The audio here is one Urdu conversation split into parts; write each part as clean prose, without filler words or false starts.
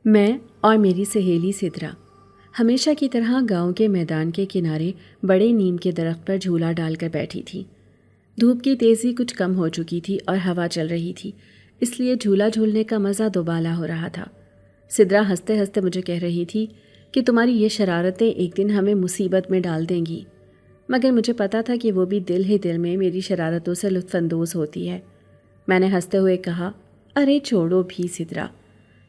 میں اور میری سہیلی سدرا ہمیشہ کی طرح گاؤں کے میدان کے کنارے بڑے نیم کے درخت پر جھولا ڈال کر بیٹھی تھی۔ دھوپ کی تیزی کچھ کم ہو چکی تھی اور ہوا چل رہی تھی، اس لیے جھولا جھولنے کا مزہ دوبالا ہو رہا تھا۔ سدرا ہنستے ہنستے مجھے کہہ رہی تھی کہ تمہاری یہ شرارتیں ایک دن ہمیں مصیبت میں ڈال دیں گی، مگر مجھے پتا تھا کہ وہ بھی دل ہی دل میں میری شرارتوں سے لطف اندوز ہوتی ہے۔ میں نے ہنستے ہوئے کہا، ارے چھوڑو بھی سدرا،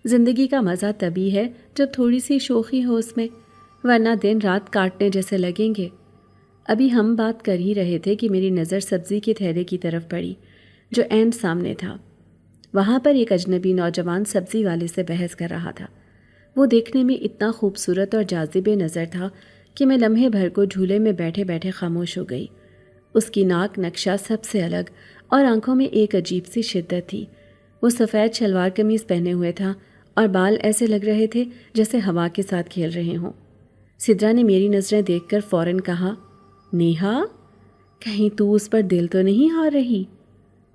زندگی کا مزہ تبھی ہے جب تھوڑی سی شوخی ہو اس میں، ورنہ دن رات کاٹنے جیسے لگیں گے۔ ابھی ہم بات کر ہی رہے تھے کہ میری نظر سبزی کے تھیلے کی طرف پڑی جو عین سامنے تھا۔ وہاں پر ایک اجنبی نوجوان سبزی والے سے بحث کر رہا تھا۔ وہ دیکھنے میں اتنا خوبصورت اور جاذب نظر تھا کہ میں لمحے بھر کو جھولے میں بیٹھے بیٹھے خاموش ہو گئی۔ اس کی ناک نقشہ سب سے الگ اور آنکھوں میں ایک عجیب سی شدت تھی۔ وہ سفید شلوار قمیض پہنے ہوئے تھا اور بال ایسے لگ رہے تھے جیسے ہوا کے ساتھ کھیل رہے ہوں۔ سدرا نے میری نظریں دیکھ کر فوراً کہا، نیہا، کہیں تو اس پر دل تو نہیں ہار رہی؟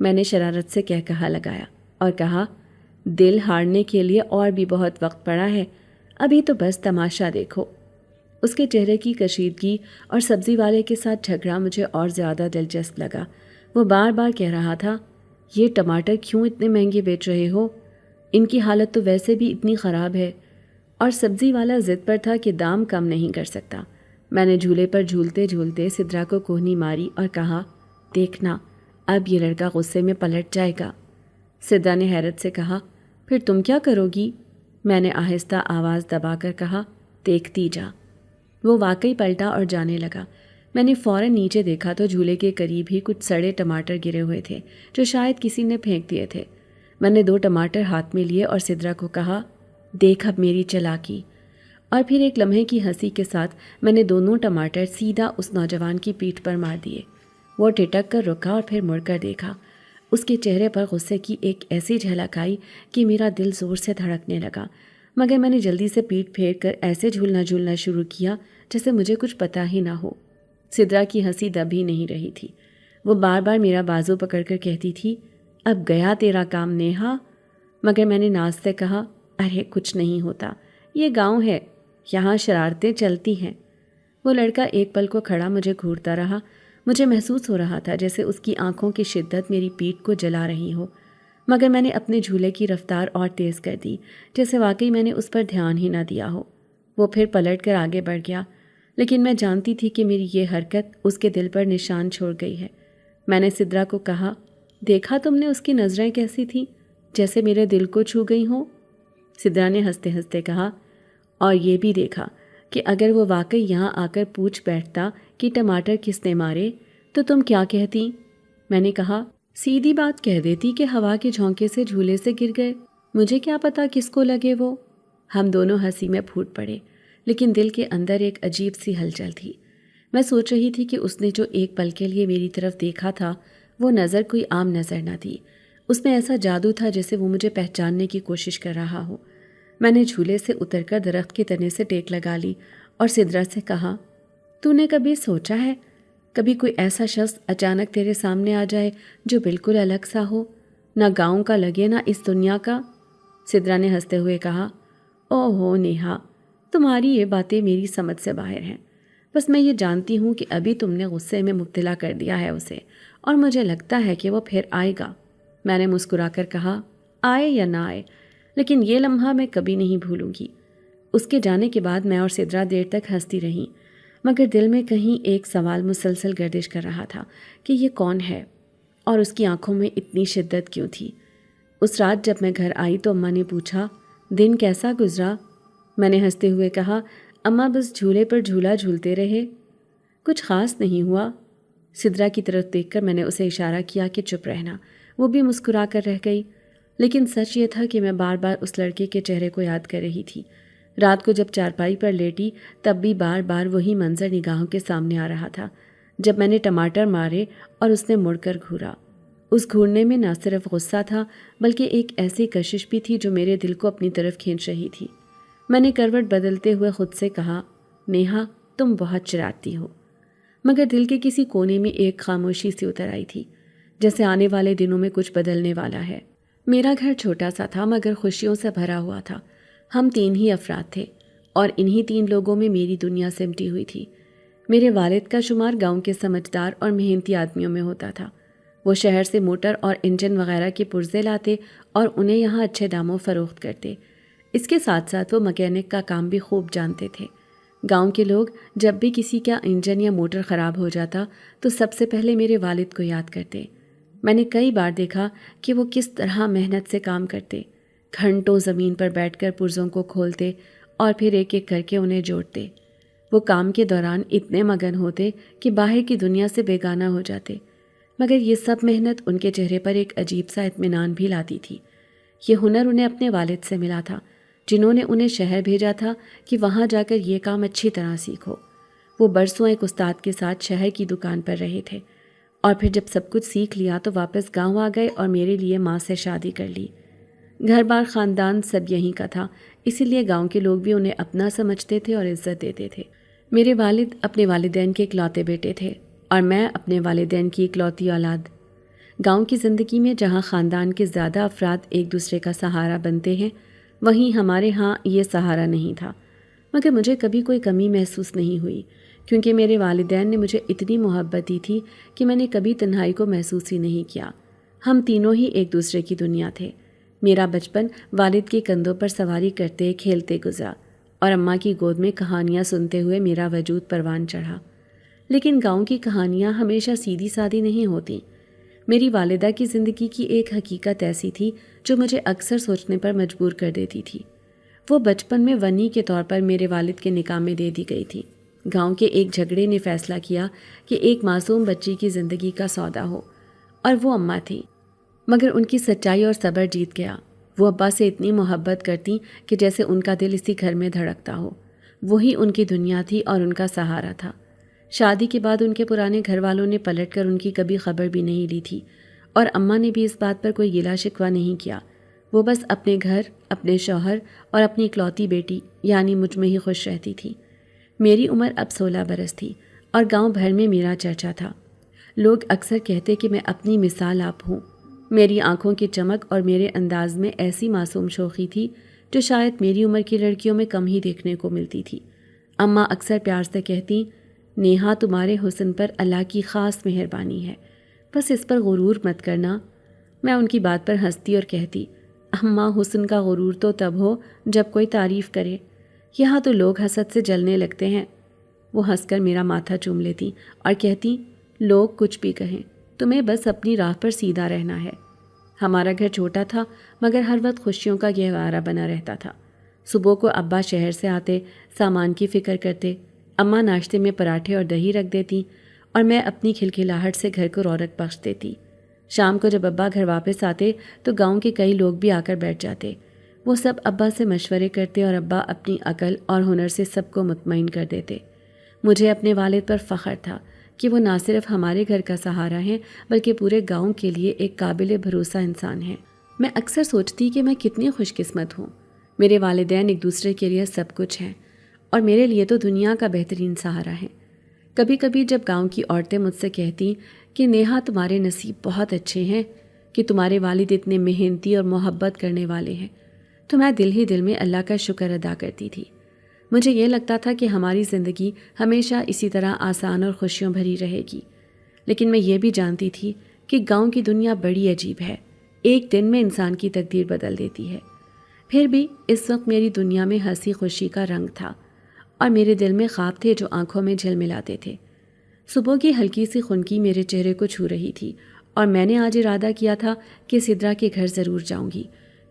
میں نے شرارت سے کہا لگایا اور کہا، دل ہارنے کے لیے اور بھی بہت وقت پڑا ہے، ابھی تو بس تماشا دیکھو۔ اس کے چہرے کی کشیدگی اور سبزی والے کے ساتھ جھگڑا مجھے اور زیادہ دلچسپ لگا۔ وہ بار بار کہہ رہا تھا، یہ ٹماٹر کیوں اتنے مہنگے بیچ رہے ہو؟ ان کی حالت تو ویسے بھی اتنی خراب ہے، اور سبزی والا ضد پر تھا کہ دام کم نہیں کر سکتا۔ میں نے جھولے پر جھولتے جھولتے سدرا کو کوہنی ماری اور کہا، دیکھنا، اب یہ لڑکا غصے میں پلٹ جائے گا۔ سدرا نے حیرت سے کہا، پھر تم کیا کرو گی؟ میں نے آہستہ آواز دبا کر کہا، دیکھتی جا۔ وہ واقعی پلٹا اور جانے لگا۔ میں نے فوراً نیچے دیکھا تو جھولے کے قریب ہی کچھ سڑے ٹماٹر گرے ہوئے تھے جو شاید کسی نے پھینک دیے تھے۔ میں نے 2 ٹماٹر ہاتھ میں لیے اور سدرا کو کہا، دیکھ اب میری چالاکی۔ اور پھر ایک لمحے کی ہنسی کے ساتھ میں نے دونوں ٹماٹر سیدھا اس نوجوان کی پیٹھ پر مار دیے۔ وہ ٹھٹک کر رکا اور پھر مڑ کر دیکھا۔ اس کے چہرے پر غصے کی ایک ایسی جھلک آئی کہ میرا دل زور سے دھڑکنے لگا، مگر میں نے جلدی سے پیٹھ پھیر کر ایسے جھولنا شروع کیا جیسے مجھے کچھ پتہ ہی نہ ہو۔ سدرا کی ہنسی دب ہی نہیں رہی تھی۔ وہ بار بار میرا بازو پکڑ کر کہتی تھی، اب گیا تیرا کام نیہا۔ مگر میں نے ناز سے کہا، ارے کچھ نہیں ہوتا، یہ گاؤں ہے، یہاں شرارتیں چلتی ہیں۔ وہ لڑکا ایک پل کو کھڑا مجھے گھورتا رہا۔ مجھے محسوس ہو رہا تھا جیسے اس کی آنکھوں کی شدت میری پیٹھ کو جلا رہی ہو، مگر میں نے اپنے جھولے کی رفتار اور تیز کر دی، جیسے واقعی میں نے اس پر دھیان ہی نہ دیا ہو۔ وہ پھر پلٹ کر آگے بڑھ گیا، لیکن میں جانتی تھی کہ میری یہ حرکت اس کے دل پر نشان چھوڑ گئی ہے۔ میں نے سدرا کو کہا، دیکھا تم نے اس کی نظریں کیسی تھیں، جیسے میرے دل کو چھو گئی ہوں؟ سدرا نے ہنستے ہنستے کہا، اور یہ بھی دیکھا کہ اگر وہ واقعی یہاں آ کر پوچھ بیٹھتا کہ ٹماٹر کس نے مارے تو تم کیا کہتی؟ میں نے کہا، سیدھی بات کہہ دیتی کہ ہوا کے جھونکے سے جھولے سے گر گئے، مجھے کیا پتا کس کو لگے وہ۔ ہم دونوں ہنسی میں پھوٹ پڑے، لیکن دل کے اندر ایک عجیب سی ہلچل تھی۔ میں سوچ رہی تھی کہ اس نے جو ایک پل کے لیے میری طرف دیکھا تھا وہ نظر کوئی عام نظر نہ تھی، اس میں ایسا جادو تھا جیسے وہ مجھے پہچاننے کی کوشش کر رہا ہو۔ میں نے جھولے سے اتر کر درخت کے تنے سے ٹیک لگا لی اور سدرا سے کہا، تو نے کبھی سوچا ہے کبھی کوئی ایسا شخص اچانک تیرے سامنے آ جائے جو بالکل الگ سا ہو، نہ گاؤں کا لگے نہ اس دنیا کا؟ سدرا نے ہنستے ہوئے کہا، او ہو نیہا، تمہاری یہ باتیں میری سمجھ سے باہر ہیں، بس میں یہ جانتی ہوں کہ ابھی تم نے غصے میں مبتلا کر دیا ہے اسے، اور مجھے لگتا ہے کہ وہ پھر آئے گا۔ میں نے مسکرا کر کہا، آئے یا نہ آئے، لیکن یہ لمحہ میں کبھی نہیں بھولوں گی۔ اس کے جانے کے بعد میں اور سدرا دیر تک ہنستی رہیں، مگر دل میں کہیں ایک سوال مسلسل گردش کر رہا تھا کہ یہ کون ہے اور اس کی آنکھوں میں اتنی شدت کیوں تھی۔ اس رات جب میں گھر آئی تو اماں نے پوچھا، دن کیسا گزرا؟ میں نے ہنستے ہوئے کہا، اماں بس جھولے پر جھولا جھولتے رہے، کچھ خاص نہیں ہوا۔ سدرا کی طرف دیکھ کر میں نے اسے اشارہ کیا کہ چپ رہنا۔ وہ بھی مسکرا کر رہ گئی، لیکن سچ یہ تھا کہ میں بار بار اس لڑکے کے چہرے کو یاد کر رہی تھی۔ رات کو جب چارپائی پر لیٹی تب بھی بار بار وہی منظر نگاہوں کے سامنے آ رہا تھا، جب میں نے ٹماٹر مارے اور اس نے مڑ کر گھورا۔ اس گھورنے میں نہ صرف غصہ تھا بلکہ ایک ایسی کشش بھی تھی جو میرے دل کو اپنی طرف کھینچ رہی تھی۔ میں نے کروٹ بدلتے ہوئے خود سے کہا، نیہا، تم بہت شرارتی ہو، مگر دل کے کسی کونے میں ایک خاموشی سی اتر آئی تھی، جیسے آنے والے دنوں میں کچھ بدلنے والا ہے۔ میرا گھر چھوٹا سا تھا مگر خوشیوں سے بھرا ہوا تھا۔ ہم 3 ہی افراد تھے اور انہی 3 لوگوں میں میری دنیا سمٹی ہوئی تھی۔ میرے والد کا شمار گاؤں کے سمجھدار اور محنتی آدمیوں میں ہوتا تھا۔ وہ شہر سے موٹر اور انجن وغیرہ کے پرزے لاتے اور انہیں یہاں اچھے داموں فروخت کرتے۔ اس کے ساتھ ساتھ وہ مکینک کا کام بھی خوب جانتے تھے۔ گاؤں کے لوگ جب بھی کسی کا انجن یا موٹر خراب ہو جاتا تو سب سے پہلے میرے والد کو یاد کرتے۔ میں نے کئی بار دیکھا کہ وہ کس طرح محنت سے کام کرتے، گھنٹوں زمین پر بیٹھ کر پرزوں کو کھولتے اور پھر ایک ایک کر کے انہیں جوڑتے۔ وہ کام کے دوران اتنے مگن ہوتے کہ باہر کی دنیا سے بیگانہ ہو جاتے، مگر یہ سب محنت ان کے چہرے پر ایک عجیب سا اطمینان بھی لاتی تھی۔ یہ ہنر انہیں اپنے والد سے ملا تھا، جنہوں نے انہیں شہر بھیجا تھا کہ وہاں جا کر یہ کام اچھی طرح سیکھو۔ وہ برسوں ایک استاد کے ساتھ شہر کی دکان پر رہے تھے اور پھر جب سب کچھ سیکھ لیا تو واپس گاؤں آ گئے اور میرے لیے ماں سے شادی کر لی۔ گھر بار خاندان سب یہیں کا تھا، اسی لیے گاؤں کے لوگ بھی انہیں اپنا سمجھتے تھے اور عزت دیتے تھے۔ میرے والد اپنے والدین کے اکلوتے بیٹے تھے اور میں اپنے والدین کی اکلوتی اولاد۔ گاؤں کی زندگی میں جہاں خاندان کے زیادہ افراد ایک دوسرے کا سہارا بنتے ہیں، وہیں ہمارے ہاں یہ سہارا نہیں تھا، مگر مجھے کبھی کوئی کمی محسوس نہیں ہوئی، کیونکہ میرے والدین نے مجھے اتنی محبت دی تھی کہ میں نے کبھی تنہائی کو محسوس ہی نہیں کیا۔ ہم تینوں ہی ایک دوسرے کی دنیا تھے۔ میرا بچپن والد کے کندھوں پر سواری کرتے کھیلتے گزرا اور اماں کی گود میں کہانیاں سنتے ہوئے میرا وجود پروان چڑھا۔ لیکن گاؤں کی کہانیاں ہمیشہ سیدھی سادھی نہیں ہوتیں۔ میری والدہ کی زندگی کی ایک حقیقت ایسی تھی جو مجھے اکثر سوچنے پر مجبور کر دیتی تھی۔ وہ بچپن میں ونی کے طور پر میرے والد کے نکاح میں دے دی گئی تھی۔ گاؤں کے ایک جھگڑے نے فیصلہ کیا کہ ایک معصوم بچی کی زندگی کا سودا ہو، اور وہ اماں تھی، مگر ان کی سچائی اور صبر جیت گیا۔ وہ ابا سے اتنی محبت کرتی کہ جیسے ان کا دل اسی گھر میں دھڑکتا ہو۔ وہی ان کی دنیا تھی اور ان کا سہارا تھا۔ شادی کے بعد ان کے پرانے گھر والوں نے پلٹ کر ان کی کبھی خبر بھی نہیں لی تھی، اور اماں نے بھی اس بات پر کوئی گلہ شکوہ نہیں کیا۔ وہ بس اپنے گھر، اپنے شوہر اور اپنی اکلوتی بیٹی یعنی مجھ میں ہی خوش رہتی تھی۔ میری عمر اب 16 برس تھی اور گاؤں بھر میں میرا چرچا تھا۔ لوگ اکثر کہتے کہ میں اپنی مثال آپ ہوں۔ میری آنکھوں کی چمک اور میرے انداز میں ایسی معصوم شوخی تھی جو شاید میری عمر کی لڑکیوں میں کم ہی دیکھنے کو ملتی تھی۔ اماں اکثر پیار سے کہتی، نیہا تمہارے حسن پر اللہ کی خاص مہربانی ہے، بس اس پر غرور مت کرنا۔ میں ان کی بات پر ہنستی اور کہتی، اماں حسن کا غرور تو تب ہو جب کوئی تعریف کرے، یہاں تو لوگ حسد سے جلنے لگتے ہیں۔ وہ ہنس کر میرا ماتھا چوم لیتی اور کہتی، لوگ کچھ بھی کہیں، تمہیں بس اپنی راہ پر سیدھا رہنا ہے۔ ہمارا گھر چھوٹا تھا مگر ہر وقت خوشیوں کا گہوارہ بنا رہتا تھا۔ صبح کو ابا شہر سے آتے، سامان کی فکر کرتے، اماں ناشتے میں پراٹھے اور دہی رکھ دیتی اور میں اپنی کھلکھلاہٹ سے گھر کو رونق بخش دیتی۔ شام کو جب ابا گھر واپس آتے تو گاؤں کے کئی لوگ بھی آ کر بیٹھ جاتے۔ وہ سب ابا سے مشورے کرتے اور ابا اپنی عقل اور ہنر سے سب کو مطمئن کر دیتے۔ مجھے اپنے والد پر فخر تھا کہ وہ نہ صرف ہمارے گھر کا سہارا ہیں بلکہ پورے گاؤں کے لیے ایک قابل بھروسہ انسان ہیں۔ میں اکثر سوچتی کہ میں کتنی خوش قسمت ہوں۔ میرے والدین ایک دوسرے کے لیے سب کچھ ہیں اور میرے لیے تو دنیا کا بہترین سہارا ہے۔ کبھی کبھی جب گاؤں کی عورتیں مجھ سے کہتی کہ نیہا تمہارے نصیب بہت اچھے ہیں کہ تمہارے والد اتنے محنتی اور محبت کرنے والے ہیں، تو میں دل ہی دل میں اللہ کا شکر ادا کرتی تھی۔ مجھے یہ لگتا تھا کہ ہماری زندگی ہمیشہ اسی طرح آسان اور خوشیوں بھری رہے گی، لیکن میں یہ بھی جانتی تھی کہ گاؤں کی دنیا بڑی عجیب ہے، ایک دن میں انسان کی تقدیر بدل دیتی ہے۔ پھر بھی اس وقت میری دنیا میں ہنسی خوشی کا رنگ تھا اور میرے دل میں خواب تھے جو آنکھوں میں جھلملاتے تھے۔ صبح کی ہلکی سی خنکی میرے چہرے کو چھو رہی تھی اور میں نے آج ارادہ کیا تھا کہ سدرا کے گھر ضرور جاؤں گی،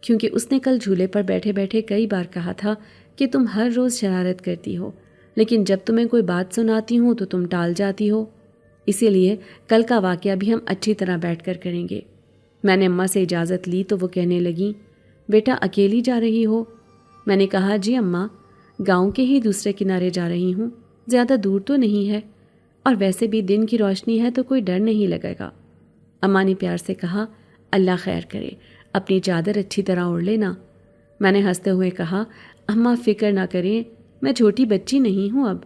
کیونکہ اس نے کل جھولے پر بیٹھے بیٹھے کئی بار کہا تھا کہ تم ہر روز شرارت کرتی ہو، لیکن جب تمہیں کوئی بات سناتی ہوں تو تم ٹال جاتی ہو، اسی لیے کل کا واقعہ بھی ہم اچھی طرح بیٹھ کر کریں گے۔ میں نے اماں سے اجازت لی تو وہ کہنے لگیں، بیٹا اکیلی جا رہی ہو؟ میں نے کہا، جی اماں، گاؤں کے ہی دوسرے کنارے جا رہی ہوں، زیادہ دور تو نہیں ہے، اور ویسے بھی دن کی روشنی ہے تو کوئی ڈر نہیں لگے گا۔ اماں نے پیار سے کہا، اللہ خیر کرے، اپنی چادر اچھی طرح اوڑھ لینا۔ میں نے ہنستے ہوئے کہا، اماں فکر نہ کریں، میں چھوٹی بچی نہیں ہوں اب۔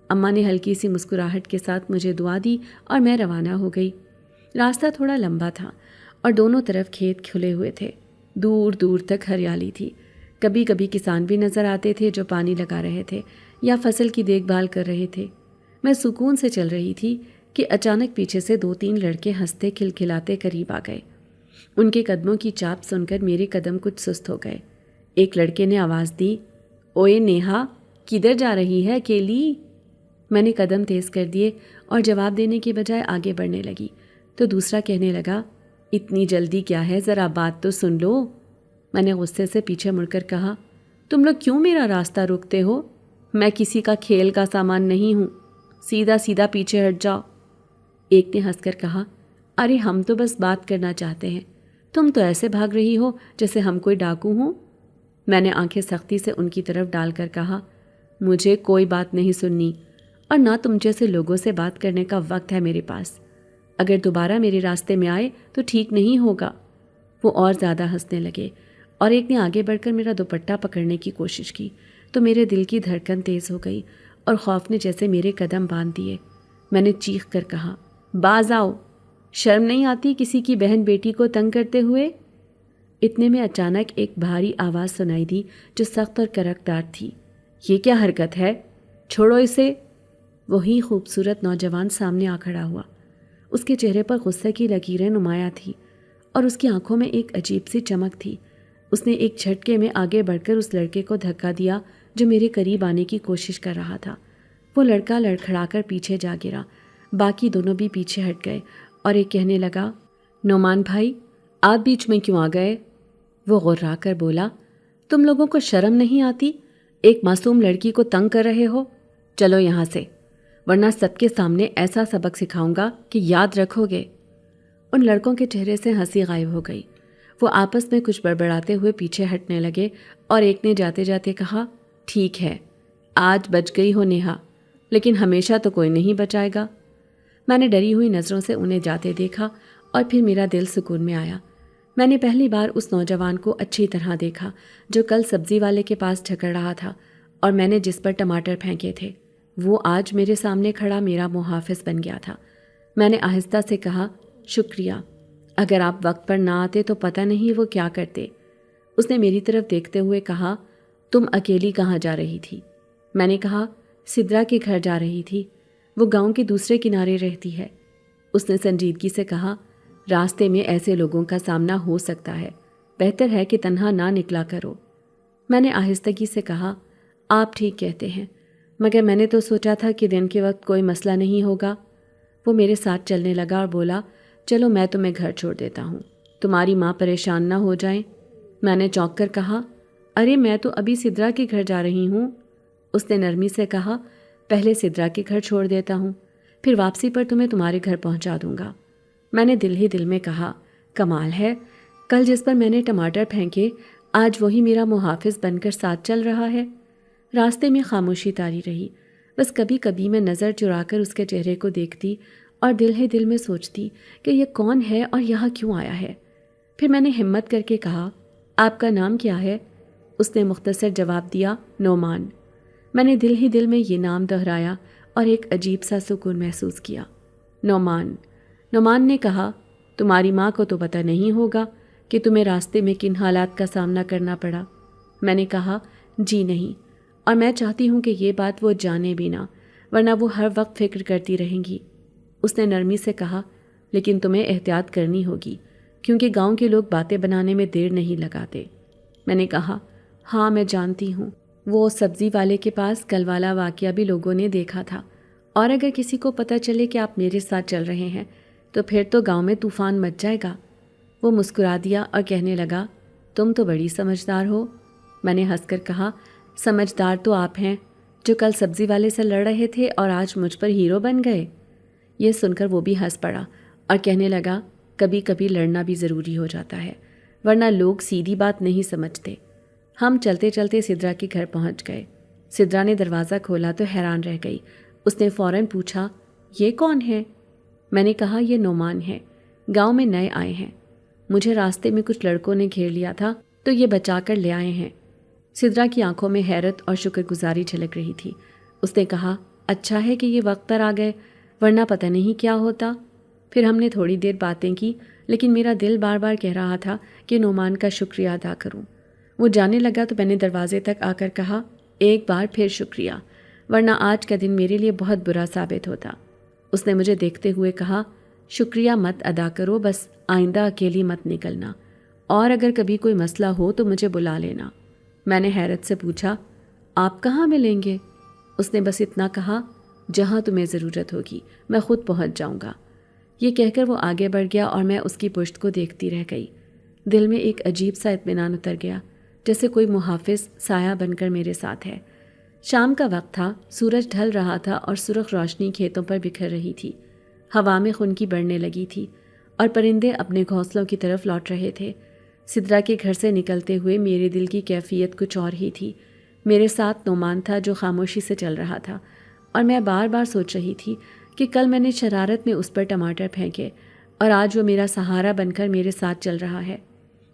اماں نے ہلکی سی مسکراہٹ کے ساتھ مجھے دعا دی اور میں روانہ ہو گئی۔ راستہ تھوڑا لمبا تھا اور دونوں طرف کھیت کھلے ہوئے تھے، دور دور تک ہریالی تھی۔ کبھی کبھی کسان بھی نظر آتے تھے جو پانی لگا رہے تھے یا فصل کی دیکھ بھال کر رہے تھے۔ میں سکون سے چل رہی تھی کہ اچانک پیچھے سے 2-3 لڑکے ہنستے کھلکھلاتے قریب آ گئے۔ ان کے قدموں کی چاپ سن کر میرے قدم کچھ سست ہو گئے۔ ایک لڑکے نے آواز دی، اوئے نیہا، کدھر جا رہی ہے اکیلی؟ میں نے قدم تیز کر دیے اور جواب دینے کے بجائے آگے بڑھنے لگی تو دوسرا کہنے لگا، اتنی جلدی کیا ہے، ذرا بات تو سن لو۔ میں نے غصے سے پیچھے مڑ کر کہا، تم لوگ کیوں میرا راستہ روکتے ہو؟ میں کسی کا کھیل کا سامان نہیں ہوں، سیدھا سیدھا پیچھے ہٹ جاؤ۔ ایک نے ہنس کر کہا، ارے ہم تو بس بات کرنا چاہتے ہیں، تم تو ایسے بھاگ رہی ہو جیسے ہم کوئی ڈاکو ہوں۔ میں نے آنکھیں سختی سے ان کی طرف ڈال کر کہا، مجھے کوئی بات نہیں سننی اور نہ تم جیسے لوگوں سے بات کرنے کا وقت ہے میرے پاس۔ اگر دوبارہ میرے راستے میں آئے تو ٹھیک نہیں ہوگا۔ وہ اور زیادہ ہنسنے لگے اور ایک نے آگے بڑھ کر میرا دوپٹہ پکڑنے کی کوشش کی تو میرے دل کی دھڑکن تیز ہو گئی اور خوف نے جیسے میرے قدم باندھ دیے۔ میں نے چیخ کر کہا، باز آؤ، شرم نہیں آتی کسی کی بہن بیٹی کو تنگ کرتے ہوئے؟ اتنے میں اچانک ایک بھاری آواز سنائی دی جو سخت اور کرکدار تھی، یہ کیا حرکت ہے، چھوڑو اسے۔ وہی خوبصورت نوجوان سامنے آ کھڑا ہوا۔ اس کے چہرے پر غصے کی لکیریں نمایاں تھیں اور اس کی آنکھوں میں ایک عجیب سی چمک تھی۔ اس نے ایک جھٹکے میں آگے بڑھ کر اس لڑکے کو دھکا دیا جو میرے قریب آنے کی کوشش کر رہا تھا۔ وہ لڑکا لڑکھڑا کر پیچھے جا گرا، باقی دونوں بھی پیچھے ہٹ گئے اور ایک کہنے لگا، نعمان بھائی، آپ بیچ میں کیوں آ گئے؟ وہ غرا کر بولا، تم لوگوں کو شرم نہیں آتی؟ ایک معصوم لڑکی کو تنگ کر رہے ہو، چلو یہاں سے، ورنہ سب کے سامنے ایسا سبق سکھاؤں گا کہ یاد رکھو گے۔ ان لڑکوں کے چہرے سے ہنسی غائب ہو گئی۔ وہ آپس میں کچھ بڑبڑاتے ہوئے پیچھے ہٹنے لگے اور ایک نے جاتے جاتے کہا، ٹھیک ہے، آج بچ گئی ہو نیہا، لیکن ہمیشہ تو کوئی نہیں بچائے گا۔ میں نے ڈری ہوئی نظروں سے انہیں جاتے دیکھا اور پھر میرا دل سکون میں آیا۔ میں نے پہلی بار اس نوجوان کو اچھی طرح دیکھا جو کل سبزی والے کے پاس جھگڑ رہا تھا اور میں نے جس پر ٹماٹر پھینکے تھے، وہ آج میرے سامنے کھڑا میرا محافظ بن گیا تھا۔ میں نے آہستہ سے کہا، شکریہ، اگر آپ وقت پر نہ آتے تو پتہ نہیں وہ کیا کرتے۔ اس نے میری طرف دیکھتے ہوئے کہا، تم اکیلی کہاں جا رہی تھی؟ میں نے کہا، سدرا کے گھر جا رہی تھی، وہ گاؤں کے دوسرے کنارے رہتی ہے۔ اس نے سنجیدگی سے کہا، راستے میں ایسے لوگوں کا سامنا ہو سکتا ہے، بہتر ہے کہ تنہا نہ نکلا کرو۔ میں نے آہستگی سے کہا، آپ ٹھیک کہتے ہیں، مگر میں نے تو سوچا تھا کہ دن کے وقت کوئی مسئلہ نہیں ہوگا۔ وہ میرے ساتھ چلنے لگا اور بولا، چلو میں تمہیں گھر چھوڑ دیتا ہوں، تمہاری ماں پریشان نہ ہو جائیں۔ میں نے چونک کر کہا، ارے میں تو ابھی سدرا کے گھر جا رہی ہوں۔ اس نے نرمی سے کہا، پہلے سدرا کے گھر چھوڑ دیتا ہوں، پھر واپسی پر تمہیں تمہارے گھر پہنچا دوں گا۔ میں نے دل ہی دل میں کہا، کمال ہے، کل جس پر میں نے ٹماٹر پھینکے آج وہی میرا محافظ بن کر ساتھ چل رہا ہے۔ راستے میں خاموشی طاری رہی، بس کبھی کبھی میں نظر چرا کر اس کے چہرے کو دیکھتی اور دل ہی دل میں سوچتی کہ یہ کون ہے اور یہاں کیوں آیا ہے۔ پھر میں نے ہمت کر کے کہا، آپ کا نام کیا ہے؟ اس نے مختصر جواب دیا، نعمان۔ میں نے دل ہی دل میں یہ نام دہرایا اور ایک عجیب سا سکون محسوس کیا۔ نعمان۔ نعمان نے کہا، تمہاری ماں کو تو پتہ نہیں ہوگا کہ تمہیں راستے میں کن حالات کا سامنا کرنا پڑا؟ میں نے کہا، جی نہیں، اور میں چاہتی ہوں کہ یہ بات وہ جانے بھی نہ، ورنہ وہ ہر وقت فکر کرتی رہیں گی۔ اس نے نرمی سے کہا، لیکن تمہیں احتیاط کرنی ہوگی کیونکہ گاؤں کے لوگ باتیں بنانے میں دیر نہیں لگاتے۔ میں نے کہا، ہاں میں جانتی ہوں، وہ سبزی والے کے پاس کل والا واقعہ بھی لوگوں نے دیکھا تھا، اور اگر کسی کو پتہ چلے کہ آپ میرے ساتھ چل رہے ہیں تو پھر تو گاؤں میں طوفان مچ جائے گا۔ وہ مسکرا دیا اور کہنے لگا، تم تو بڑی سمجھدار ہو۔ میں نے ہنس کر کہا، سمجھدار تو آپ ہیں جو کل سبزی والے سے لڑ رہے تھے اور آج مجھ پر ہیرو بن گئے۔ یہ سن کر وہ بھی ہنس پڑا اور کہنے لگا، کبھی کبھی لڑنا بھی ضروری ہو جاتا ہے، ورنہ لوگ سیدھی بات نہیں سمجھتے۔ ہم چلتے چلتے سدرا کے گھر پہنچ گئے۔ سدرا نے دروازہ کھولا تو حیران رہ گئی۔ اس نے فوراً پوچھا، یہ کون ہے؟ میں نے کہا، یہ نعمان ہے، گاؤں میں نئے آئے ہیں، مجھے راستے میں کچھ لڑکوں نے گھیر لیا تھا تو یہ بچا کر لے آئے ہیں۔ سدرا کی آنکھوں میں حیرت اور شکر گزاری جھلک رہی تھی۔ اس نے کہا، اچھا ہے کہ یہ وقت پر آ گئے، ورنہ پتہ نہیں کیا ہوتا۔ پھر ہم نے تھوڑی دیر باتیں کی، لیکن میرا دل بار بار کہہ رہا تھا کہ نعمان کا شکریہ ادا کروں۔ وہ جانے لگا تو میں نے دروازے تک آ کر کہا، ایک بار پھر شکریہ، ورنہ آج کا دن میرے لیے بہت برا ثابت ہوتا۔ اس نے مجھے دیکھتے ہوئے کہا، شکریہ مت ادا کرو، بس آئندہ اکیلی مت نکلنا، اور اگر کبھی کوئی مسئلہ ہو تو مجھے بلا لینا۔ میں نے حیرت سے پوچھا، آپ کہاں ملیں گے؟ اس نے بس اتنا کہا، جہاں تمہیں ضرورت ہوگی، میں خود پہنچ جاؤں گا۔ یہ کہہ کر وہ آگے بڑھ گیا اور میں اس کی پشت کو دیکھتی رہ گئی۔ دل میں ایک عجیب سا اطمینان اتر گیا، جیسے کوئی محافظ سایہ بن کر میرے ساتھ ہے۔ شام کا وقت تھا، سورج ڈھل رہا تھا اور سرخ روشنی کھیتوں پر بکھر رہی تھی۔ ہوا میں خنکی بڑھنے لگی تھی اور پرندے اپنے گھونسلوں کی طرف لوٹ رہے تھے۔ سدرا کے گھر سے نکلتے ہوئے میرے دل کی کیفیت کچھ اور ہی تھی۔ میرے ساتھ نعمان تھا جو خاموشی سے چل رہا تھا، اور میں بار بار سوچ رہی تھی کہ کل میں نے شرارت میں اس پر ٹماٹر پھینکے اور آج وہ میرا سہارا بن کر میرے ساتھ چل رہا ہے۔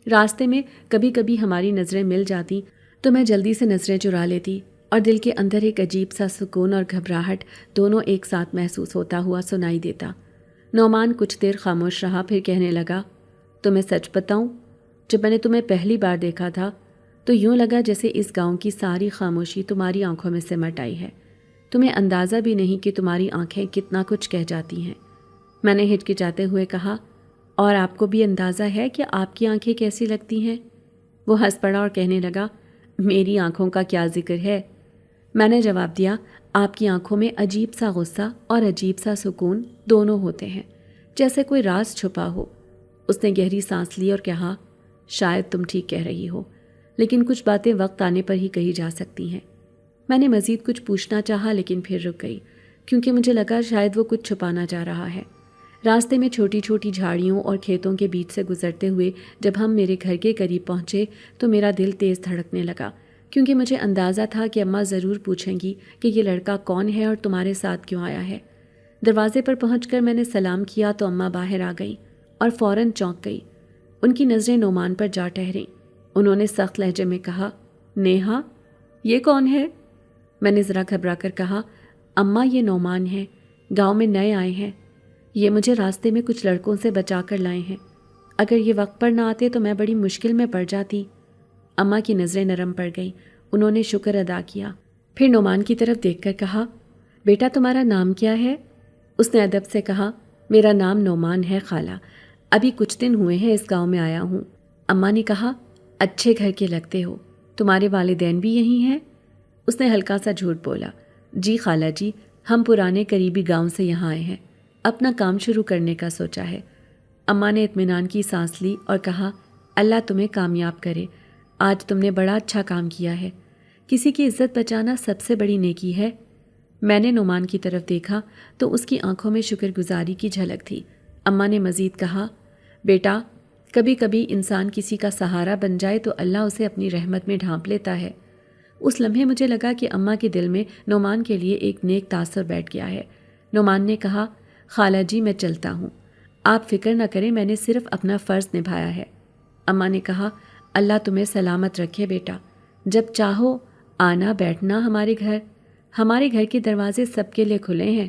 راستے میں کبھی کبھی ہماری نظریں مل جاتی تو میں جلدی سے نظریں چرا لیتی، اور دل کے اندر ایک عجیب سا سکون اور گھبراہٹ دونوں ایک ساتھ محسوس ہوتا ہوا سنائی دیتا۔ نعمان کچھ دیر خاموش رہا، پھر کہنے لگا، تمہیں سچ بتاؤں، جب میں نے تمہیں پہلی بار دیکھا تھا تو یوں لگا جیسے اس گاؤں کی ساری خاموشی تمہاری آنکھوں میں سمٹ آئی ہے۔ تمہیں اندازہ بھی نہیں کہ تمہاری آنکھیں کتنا کچھ کہہ جاتی ہیں۔ میں نے ہچکچاتے ہوئے کہا، اور آپ کو بھی اندازہ ہے کہ آپ کی آنکھیں کیسی لگتی ہیں؟ وہ ہنس پڑا اور کہنے لگا، میری آنکھوں کا کیا ذکر ہے؟ میں نے جواب دیا، آپ کی آنکھوں میں عجیب سا غصہ اور عجیب سا سکون دونوں ہوتے ہیں، جیسے کوئی راز چھپا ہو۔ اس نے گہری سانس لی اور کہا، شاید تم ٹھیک کہہ رہی ہو، لیکن کچھ باتیں وقت آنے پر ہی کہی جا سکتی ہیں۔ میں نے مزید کچھ پوچھنا چاہا لیکن پھر رک گئی، کیونکہ مجھے لگا شاید وہ کچھ چھپانا چاہ رہا ہے۔ راستے میں چھوٹی چھوٹی جھاڑیوں اور کھیتوں کے بیچ سے گزرتے ہوئے جب ہم میرے گھر کے قریب پہنچے تو میرا دل تیز دھڑکنے لگا، کیونکہ مجھے اندازہ تھا کہ اماں ضرور پوچھیں گی کہ یہ لڑکا کون ہے اور تمہارے ساتھ کیوں آیا ہے۔ دروازے پر پہنچ کر میں نے سلام کیا تو اماں باہر آ گئیں اور فوراً چونک گئی۔ ان کی نظریں نعمان پر جا ٹھہریں۔ انہوں نے سخت لہجے میں کہا، نیہا، یہ کون ہے؟ میں نے ذرا گھبرا کر کہا، اماں یہ نعمان ہے، گاؤں میں نئے آئے ہیں، یہ مجھے راستے میں کچھ لڑکوں سے بچا کر لائے ہیں، اگر یہ وقت پر نہ آتے تو میں بڑی مشکل میں پڑ جاتی۔ اماں کی نظریں نرم پڑ گئیں، انہوں نے شکر ادا کیا، پھر نعمان کی طرف دیکھ کر کہا، بیٹا تمہارا نام کیا ہے؟ اس نے ادب سے کہا، میرا نام نعمان ہے خالہ، ابھی کچھ دن ہوئے ہیں اس گاؤں میں آیا ہوں۔ اماں نے کہا، اچھے گھر کے لگتے ہو، تمہارے والدین بھی یہیں ہیں؟ اس نے ہلکا سا جھوٹ بولا، جی خالہ جی، ہم پرانے قریبی گاؤں سے یہاں آئے ہیں، اپنا کام شروع کرنے کا سوچا ہے۔ اماں نے اطمینان کی سانس لی اور کہا، اللہ تمہیں کامیاب کرے، آج تم نے بڑا اچھا کام کیا ہے، کسی کی عزت بچانا سب سے بڑی نیکی ہے۔ میں نے نعمان کی طرف دیکھا تو اس کی آنکھوں میں شکر گزاری کی جھلک تھی۔ اماں نے مزید کہا، بیٹا کبھی کبھی انسان کسی کا سہارا بن جائے تو اللہ اسے اپنی رحمت میں ڈھانپ لیتا ہے۔ اس لمحے مجھے لگا کہ اماں کے دل میں نعمان کے لیے ایک نیک تاثر بیٹھ گیا ہے۔ نعمان نے کہا، خالہ جی میں چلتا ہوں، آپ فکر نہ کریں، میں نے صرف اپنا فرض نبھایا ہے۔ اماں نے کہا، اللہ تمہیں سلامت رکھے بیٹا، جب چاہو آنا بیٹھنا ہمارے گھر کے دروازے سب کے لیے کھلے ہیں۔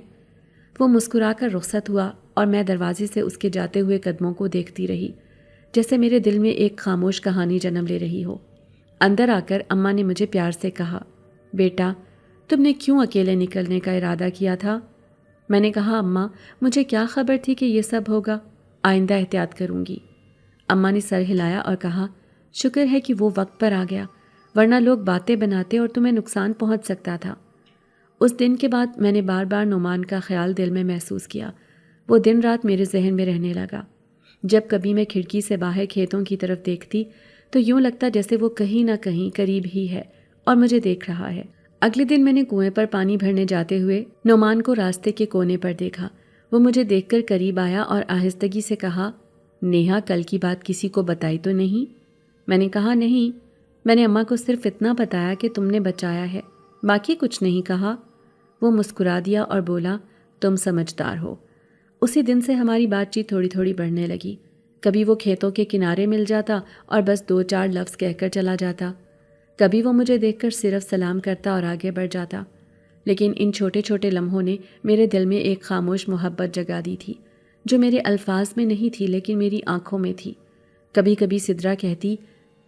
وہ مسکرا کر رخصت ہوا اور میں دروازے سے اس کے جاتے ہوئے قدموں کو دیکھتی رہی، جیسے میرے دل میں ایک خاموش کہانی جنم لے رہی ہو۔ اندر آ کر اماں نے مجھے پیار سے کہا، بیٹا تم نے کیوں اکیلے نکلنے کا ارادہ کیا تھا؟ میں نے کہا، اماں مجھے کیا خبر تھی کہ یہ سب ہوگا، آئندہ احتیاط کروں گی۔ اماں نے سر ہلایا اور کہا، شکر ہے کہ وہ وقت پر آ گیا، ورنہ لوگ باتیں بناتے اور تمہیں نقصان پہنچ سکتا تھا۔ اس دن کے بعد میں نے بار بار نعمان کا خیال دل میں محسوس کیا، وہ دن رات میرے ذہن میں رہنے لگا۔ جب کبھی میں کھڑکی سے باہر کھیتوں کی طرف دیکھتی تو یوں لگتا جیسے وہ کہیں نہ کہیں قریب ہی ہے اور مجھے دیکھ رہا ہے۔ اگلے دن میں نے کنویں پر پانی بھرنے جاتے ہوئے نعمان کو راستے کے کونے پر دیکھا۔ وہ مجھے دیکھ کر قریب آیا اور آہستگی سے کہا، نیہا کل کی بات کسی کو بتائی تو نہیں؟ میں نے کہا، نہیں، میں نے اماں کو صرف اتنا بتایا کہ تم نے بچایا ہے، باقی کچھ نہیں کہا۔ وہ مسکرا دیا اور بولا، تم سمجھدار ہو۔ اسی دن سے ہماری بات چیت تھوڑی تھوڑی بڑھنے لگی۔ کبھی وہ کھیتوں کے کنارے مل جاتا اور بس 2-4 لفظ کہہ کر چلا جاتا، کبھی وہ مجھے دیکھ کر صرف سلام کرتا اور آگے بڑھ جاتا، لیکن ان چھوٹے چھوٹے لمحوں نے میرے دل میں ایک خاموش محبت جگا دی تھی، جو میرے الفاظ میں نہیں تھی لیکن میری آنکھوں میں تھی۔ کبھی کبھی سدرا کہتی،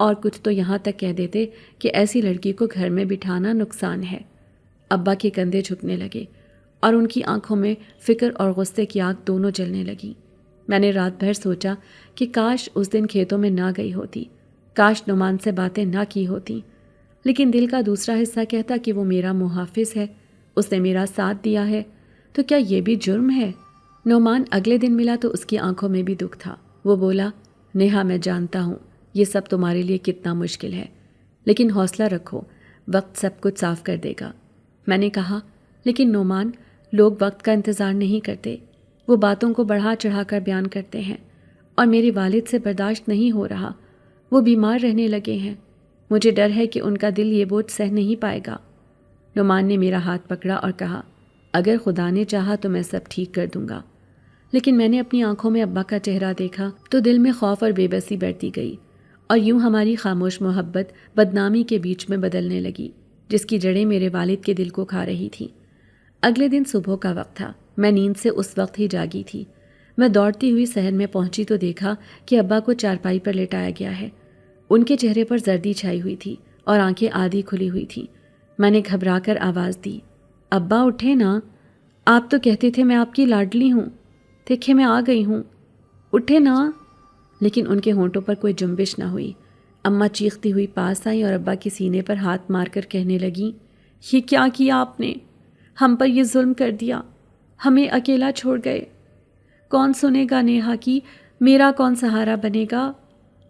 اور کچھ تو یہاں تک کہہ دیتے کہ ایسی لڑکی کو گھر میں بٹھانا نقصان ہے۔ ابا کے کندھے جھکنے لگے اور ان کی آنکھوں میں فکر اور غصے کی آگ دونوں جلنے لگی۔ میں نے رات بھر سوچا کہ کاش اس دن کھیتوں میں نہ گئی ہوتی، کاش نعمان سے باتیں نہ کی ہوتی، لیکن دل کا دوسرا حصہ کہتا کہ وہ میرا محافظ ہے، اس نے میرا ساتھ دیا ہے، تو کیا یہ بھی جرم ہے؟ نعمان اگلے دن ملا تو اس کی آنکھوں میں بھی دکھ تھا۔ وہ بولا، نیہا میں جانتا ہوں یہ سب تمہارے لیے کتنا مشکل ہے، لیکن حوصلہ رکھو، وقت سب کچھ صاف کر دے گا۔ میں نے کہا، لیکن نعمان، لوگ وقت کا انتظار نہیں کرتے، وہ باتوں کو بڑھا چڑھا کر بیان کرتے ہیں، اور میرے والد سے برداشت نہیں ہو رہا، وہ بیمار رہنے لگے ہیں، مجھے ڈر ہے کہ ان کا دل یہ بوجھ سہ نہیں پائے گا۔ نعمان نے میرا ہاتھ پکڑا اور کہا، اگر خدا نے چاہا تو میں سب ٹھیک کر دوں گا۔ لیکن میں نے اپنی آنکھوں میں ابا کا چہرہ دیکھا تو دل میں خوف اور بے بسی بڑھتی گئی، اور یوں ہماری خاموش محبت بدنامی کے بیچ میں بدلنے لگی، جس کی جڑیں میرے والد کے دل کو کھا رہی تھی۔ اگلے دن صبح کا وقت تھا، میں نیند سے اس وقت ہی جاگی تھی۔ میں دوڑتی ہوئی صحن میں پہنچی تو دیکھا کہ ابا کو چارپائی پر لٹایا گیا ہے۔ ان کے چہرے پر زردی چھائی ہوئی تھی اور آنکھیں آدھی کھلی ہوئی تھیں۔ میں نے گھبرا کر آواز دی، ابا اٹھے نا، آپ تو کہتے تھے میں آپ کی لاڈلی ہوں، دیکھے میں آ گئی ہوں، اٹھے نا۔ لیکن ان کے ہونٹوں پر کوئی جنبش نہ ہوئی۔ اماں چیختی ہوئی پاس آئیں اور ابا کے سینے پر ہاتھ مار کر کہنے لگیں، یہ کیا کیا آپ نے؟ ہم پر یہ ظلم کر دیا، ہمیں اکیلا چھوڑ گئے، کون سنے گا نیہا کی، میرا کون سہارا بنے گا؟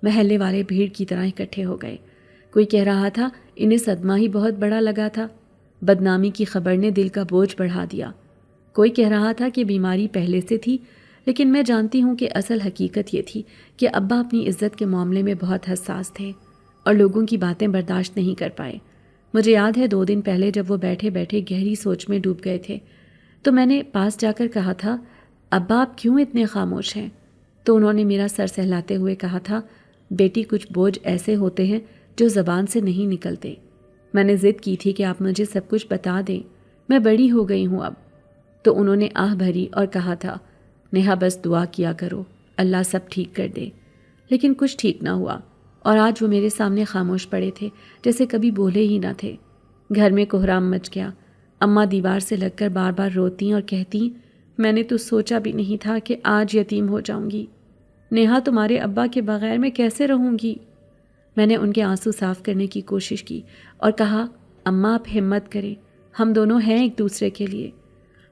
محلے والے بھیڑ کی طرح اکٹھے ہو گئے۔ کوئی کہہ رہا تھا انہیں صدمہ ہی بہت بڑا لگا تھا، بدنامی کی خبر نے دل کا بوجھ بڑھا دیا۔ کوئی کہہ رہا تھا کہ بیماری پہلے سے تھی، لیکن میں جانتی ہوں کہ اصل حقیقت یہ تھی کہ ابا اپنی عزت کے معاملے میں بہت حساس تھے اور لوگوں کی باتیں برداشت نہیں کر پائے۔ مجھے یاد ہے 2 دن پہلے جب وہ بیٹھے بیٹھے گہری سوچ میں ڈوب گئے تھے تو میں نے پاس جا کر کہا تھا، ابا آپ کیوں اتنے خاموش ہیں؟ تو انہوں نے میرا سر سہلاتے ہوئے کہا تھا، بیٹی کچھ بوجھ ایسے ہوتے ہیں جو زبان سے نہیں نکلتے۔ میں نے ضد کی تھی کہ آپ مجھے سب کچھ بتا دیں، میں بڑی ہو گئی ہوں اب۔ تو انہوں نے آہ بھری اور کہا تھا، نیہا بس دعا کیا کرو، اللہ سب ٹھیک کر دے۔ لیکن کچھ ٹھیک نہ ہوا، اور آج وہ میرے سامنے خاموش پڑے تھے جیسے کبھی بولے ہی نہ تھے۔ گھر میں کوہرام مچ گیا۔ اماں دیوار سے لگ کر بار بار روتیں اور کہتیں، میں نے تو سوچا بھی نہیں تھا کہ آج یتیم ہو جاؤں گی، نیہا تمہارے ابا کے بغیر میں کیسے رہوں گی؟ میں نے ان کے آنسو صاف کرنے کی کوشش کی اور کہا، اماں آپ ہمت کریں، ہم دونوں ہیں ایک دوسرے کے لیے۔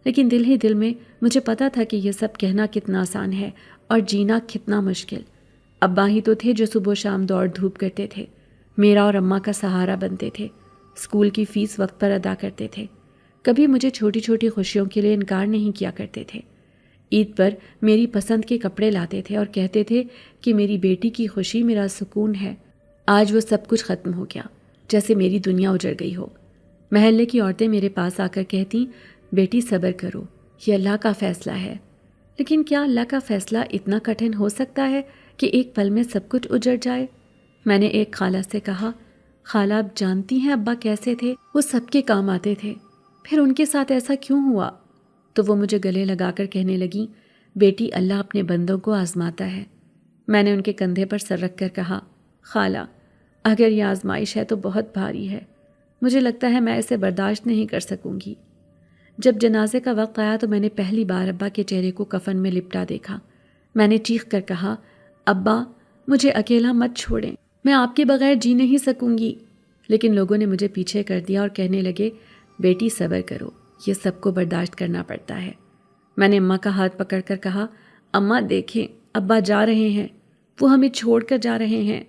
لیکن دل ہی دل میں مجھے پتا تھا کہ یہ سب کہنا کتنا آسان ہے اور جینا کتنا مشکل۔ ابا ہی تو تھے جو صبح و شام دوڑ دھوپ کرتے تھے، میرا اور اماں کا سہارا بنتے تھے، اسکول کی فیس وقت پر ادا کرتے تھے، کبھی مجھے چھوٹی چھوٹی خوشیوں کے لیے انکار نہیں کیا کرتے تھے، عید پر میری پسند کے کپڑے لاتے تھے اور کہتے تھے کہ میری بیٹی کی خوشی میرا سکون ہے۔ آج وہ سب کچھ ختم ہو گیا، جیسے میری دنیا اجڑ گئی ہو۔ محلے کی عورتیں میرے پاس آ کر کہتیں، بیٹی صبر کرو، یہ اللہ کا فیصلہ ہے۔ لیکن کیا اللہ کا فیصلہ اتنا کٹھن ہو سکتا ہے کہ ایک پل میں سب کچھ اجڑ جائے؟ میں نے ایک خالہ سے کہا، خالہ آپ جانتی ہیں ابا کیسے تھے؟ وہ سب کے کام آتے تھے، پھر ان کے ساتھ ایسا کیوں ہوا؟ تو وہ مجھے گلے لگا کر کہنے لگیں، بیٹی اللہ اپنے بندوں کو آزماتا ہے۔ میں نے ان کے کندھے پر سر رکھ کر کہا، خالہ اگر یہ آزمائش ہے تو بہت بھاری ہے، مجھے لگتا ہے میں اسے برداشت نہیں کر سکوں گی۔ جب جنازے کا وقت آیا تو میں نے پہلی بار ابا کے چہرے کو کفن میں لپٹا دیکھا۔ میں نے چیخ کر کہا، ابا مجھے اکیلا مت چھوڑیں، میں آپ کے بغیر جی نہیں سکوں گی۔ لیکن لوگوں نے مجھے پیچھے کر دیا اور کہنے لگے، بیٹی صبر کرو، یہ سب کو برداشت کرنا پڑتا ہے۔ میں نے اماں کا ہاتھ پکڑ کر کہا، اماں دیکھیں ابا جا رہے ہیں، وہ ہمیں چھوڑ کر جا رہے ہیں۔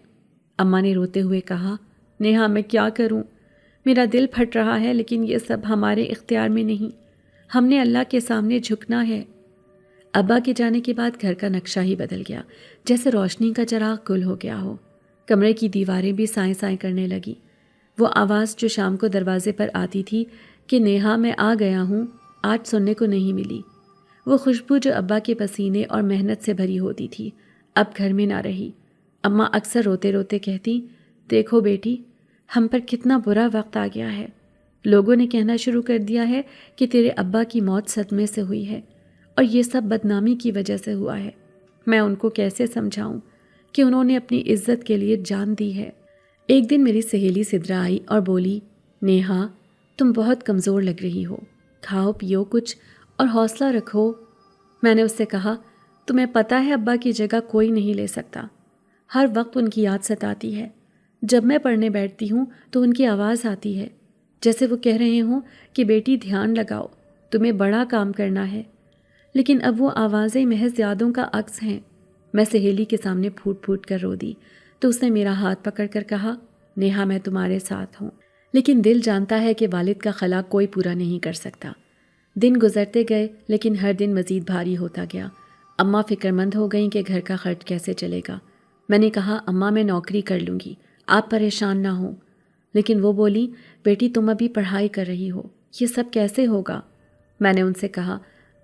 اماں نے روتے ہوئے کہا، نیہا میں کیا کروں، میرا دل پھٹ رہا ہے، لیکن یہ سب ہمارے اختیار میں نہیں، ہم نے اللہ کے سامنے جھکنا ہے۔ ابا کے جانے کے بعد گھر کا نقشہ ہی بدل گیا، جیسے روشنی کا چراغ گل ہو گیا ہو۔ کمرے کی دیواریں بھی سائیں سائیں کرنے لگی۔ وہ آواز جو شام کو دروازے پر آتی تھی کہ نیہا میں آ گیا ہوں، آج سننے کو نہیں ملی۔ وہ خوشبو جو ابا کے پسینے اور محنت سے بھری ہوتی تھی، اب گھر میں نہ رہی۔ اماں اکثر روتے روتے کہتی، دیکھو بیٹی، ہم پر کتنا برا وقت آ گیا ہے، لوگوں نے کہنا شروع کر دیا ہے کہ تیرے ابا کی موت صدمے سے ہوئی ہے اور یہ سب بدنامی کی وجہ سے ہوا ہے۔ میں ان کو کیسے سمجھاؤں کہ انہوں نے اپنی عزت کے لیے جان دی ہے۔ ایک دن میری سہیلی سدرا آئی اور بولی، نیہا تم بہت کمزور لگ رہی ہو، کھاؤ پیو کچھ اور حوصلہ رکھو۔ میں نے اس سے کہا، تمہیں پتہ ہے ابا کی جگہ کوئی نہیں لے سکتا، ہر وقت ان کی یاد ستاتی ہے۔ جب میں پڑھنے بیٹھتی ہوں تو ان کی آواز آتی ہے، جیسے وہ کہہ رہے ہوں کہ بیٹی دھیان لگاؤ، تمہیں بڑا کام کرنا ہے۔ لیکن اب وہ آوازیں محض یادوں کا عکس ہیں۔ میں سہیلی کے سامنے پھوٹ پھوٹ کر رو دی تو اس نے میرا ہاتھ پکڑ کر کہا، نیہا میں تمہارے ساتھ ہوں، لیکن دل جانتا ہے کہ والد کا خلا کوئی پورا نہیں کر سکتا۔ دن گزرتے گئے لیکن ہر دن مزید بھاری ہوتا گیا۔ اماں فکر مند ہو گئیں کہ گھر کا خرچ کیسے چلے گا۔ میں نے کہا، اماں میں نوکری کر لوں گی، آپ پریشان نہ ہوں۔ لیکن وہ بولی، بیٹی تم ابھی پڑھائی کر رہی ہو، یہ سب کیسے ہوگا؟ میں نے ان سے کہا،